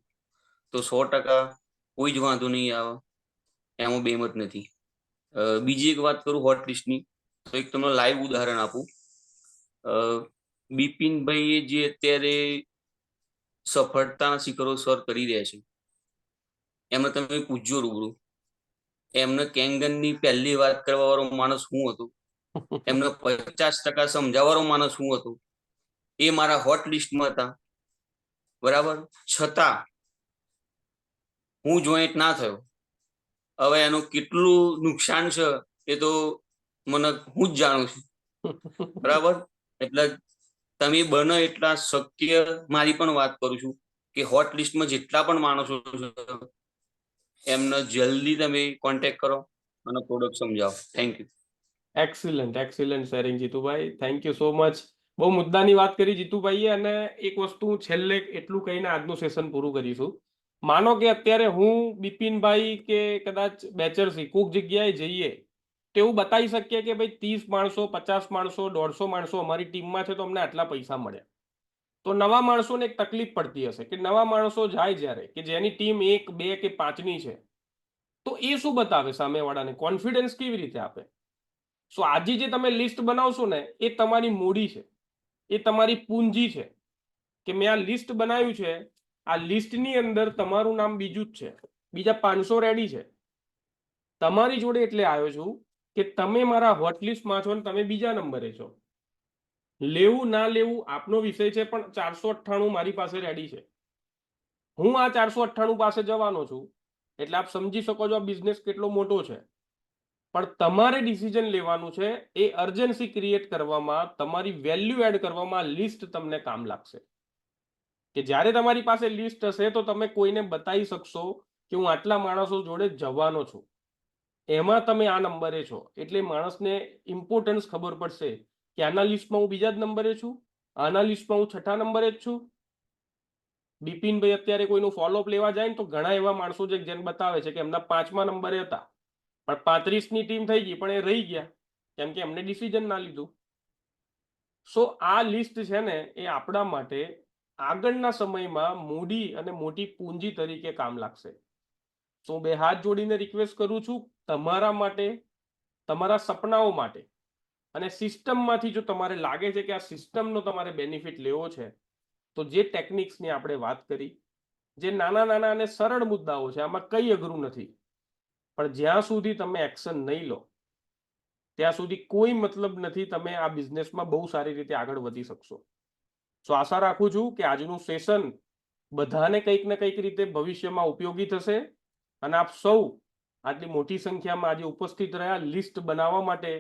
[SPEAKER 6] તો 100% કોઈ જ વાંધો નહીં આવે, એમાં બેમત નથી. બીજી એક વાત કરું હોટ લિસ્ટની, તો એક તમને લાઈવ ઉદાહરણ આપું. બિપિનભાઈ જે અત્યારે સફળતાના શિખરો સર કરી રહ્યા છે, એમને તમે પૂછજો રૂબરૂ, એમને કેંગનની પહેલી વાત કરવા વાળો માણસ હું હતો, એમને 50% સમજાવવાનો માણસ હું હતો, એ મારા હોટ લિસ્ટમાં હતા. બરાબર, છતાં હું જોઈન્ટ ના થયો. હવે એનું કેટલું નુકસાન છે એ તો મને હું જ જાણું છું. બરાબર, એટલે તમે બને એટલા શક્ય, મારી પણ વાત કરું છું કે હોટ લિસ્ટમાં જેટલા પણ માણસો છે એમને જલ્દી તમે કોન્ટેક્ટ કરો અને પ્રોડક્ટ સમજાવો. Thank you.
[SPEAKER 1] Excellent sharing Jitubhai, thank you so much. બહુ મુદ્દાની વાત કરી જીતુભાઈએ. અને એક વસ્તુ છેલ્લે એટલું કહીને આજનું સેશન પૂરું કરીશું. માનો કે અત્યારે હું, બિપિનભાઈ કે કદાચ બેચરસી કોઈક જગ્યાએ જઈએ તો એવું બતાવી શકીએ કે ભાઈ 30 માણસો, 50 માણસો, 150 માણસો અમારી ટીમમાં છે તો અમને આટલા પૈસા મળ્યા. તો નવા માણસોને એક તકલીફ પડતી હશે કે નવા માણસો જાય જ્યારે, કે જેની ટીમ 1, 2 કે 5ની છે, તો એ શું બતાવે સામેવાળાને, કોન્ફિડન્સ કેવી રીતે આપે? સો આજે જે તમે લિસ્ટ બનાવશો ને, એ તમારી મૂડી છે, એ તમારી પૂંજી છે કે મેં આ લિસ્ટ બનાવ્યું છે, આ લિસ્ટની અંદર તમારું નામ બીજું જ છે, બીજા 500 રેડી છે. તમારી જોડે એટલે આવ્યો છું કે તમે મારા હોટલિસ્ટમાં છો અને તમે બીજા નંબરે છો. લેવું ના લેવું આપનો વિષય છે, પણ 498 મારી પાસે રેડી છે. હું આ 498 પાસે જવાનો છું, એટલે આપ સમજી શકો છો આ બિઝનેસ કેટલો મોટો છે. પણ તમારે ડિસિઝન લેવાનું છે. એ અર્જન્સી ક્રિએટ કરવામાં, તમારી વેલ્યુ એડ કરવામાં લિસ્ટ તમને કામ લાગશે. કે જ્યારે તમારી પાસે લિસ્ટ હશે તો તમે કોઈને બતાવી શકશો કે હું આટલા માણસો જોડે જવાનો છું, એમાં તમે આ નંબરે છો. એટલે માણસને ઇમ્પોર્ટન્સ ખબર પડશે કે આના લિસ્ટમાં હું બીજા જ નંબરે છું, આના લિસ્ટમાં હું 6થા નંબરે જ છું. બિપિનભાઈ અત્યારે કોઈનું ફોલોઅપ લેવા જાય ને તો ઘણા એવા માણસો છે જેને બતાવે છે કે એમના 5મા નંબરે હતા, પણ 35ની ટીમ થઈ ગઈ પણ એ રહી ગયા કેમ કે એમને ડિસિઝન ના લીધું. સો આ લિસ્ટ છે ને એ આપણા માટે આગળના સમયમાં મૂડી અને મોટી પૂંજી તરીકે કામ લાગશે. તો બે હાથ જોડીને રિક્વેસ્ટ કરું છું, તમારા માટે, તમારા સપનાઓ માટે અને સિસ્ટમમાંથી જો તમારે લાગે છે કે આ સિસ્ટમનો તમારે બેનિફિટ લેવો છે, તો જે ટેકનિક્સની આપણે વાત કરી, જે નાના નાના અને સરળ મુદ્દાઓ છે, આમાં કંઈ અઘરું નથી, પણ જ્યાં સુધી તમે એક્શન નહીં લો ત્યાં સુધી કોઈ મતલબ નથી તમે આ બિઝનેસમાં બહુ સારી રીતે આગળ વધી શકશો. સો આશા રાખું છું કે આજનું સેશન બધાને કંઈક ને કંઈક રીતે ભવિષ્યમાં ઉપયોગી થશે અને આપ સૌ આટલી મોટી સંખ્યામાં આજે ઉપસ્થિત રહ્યા લિસ્ટ બનાવવા માટે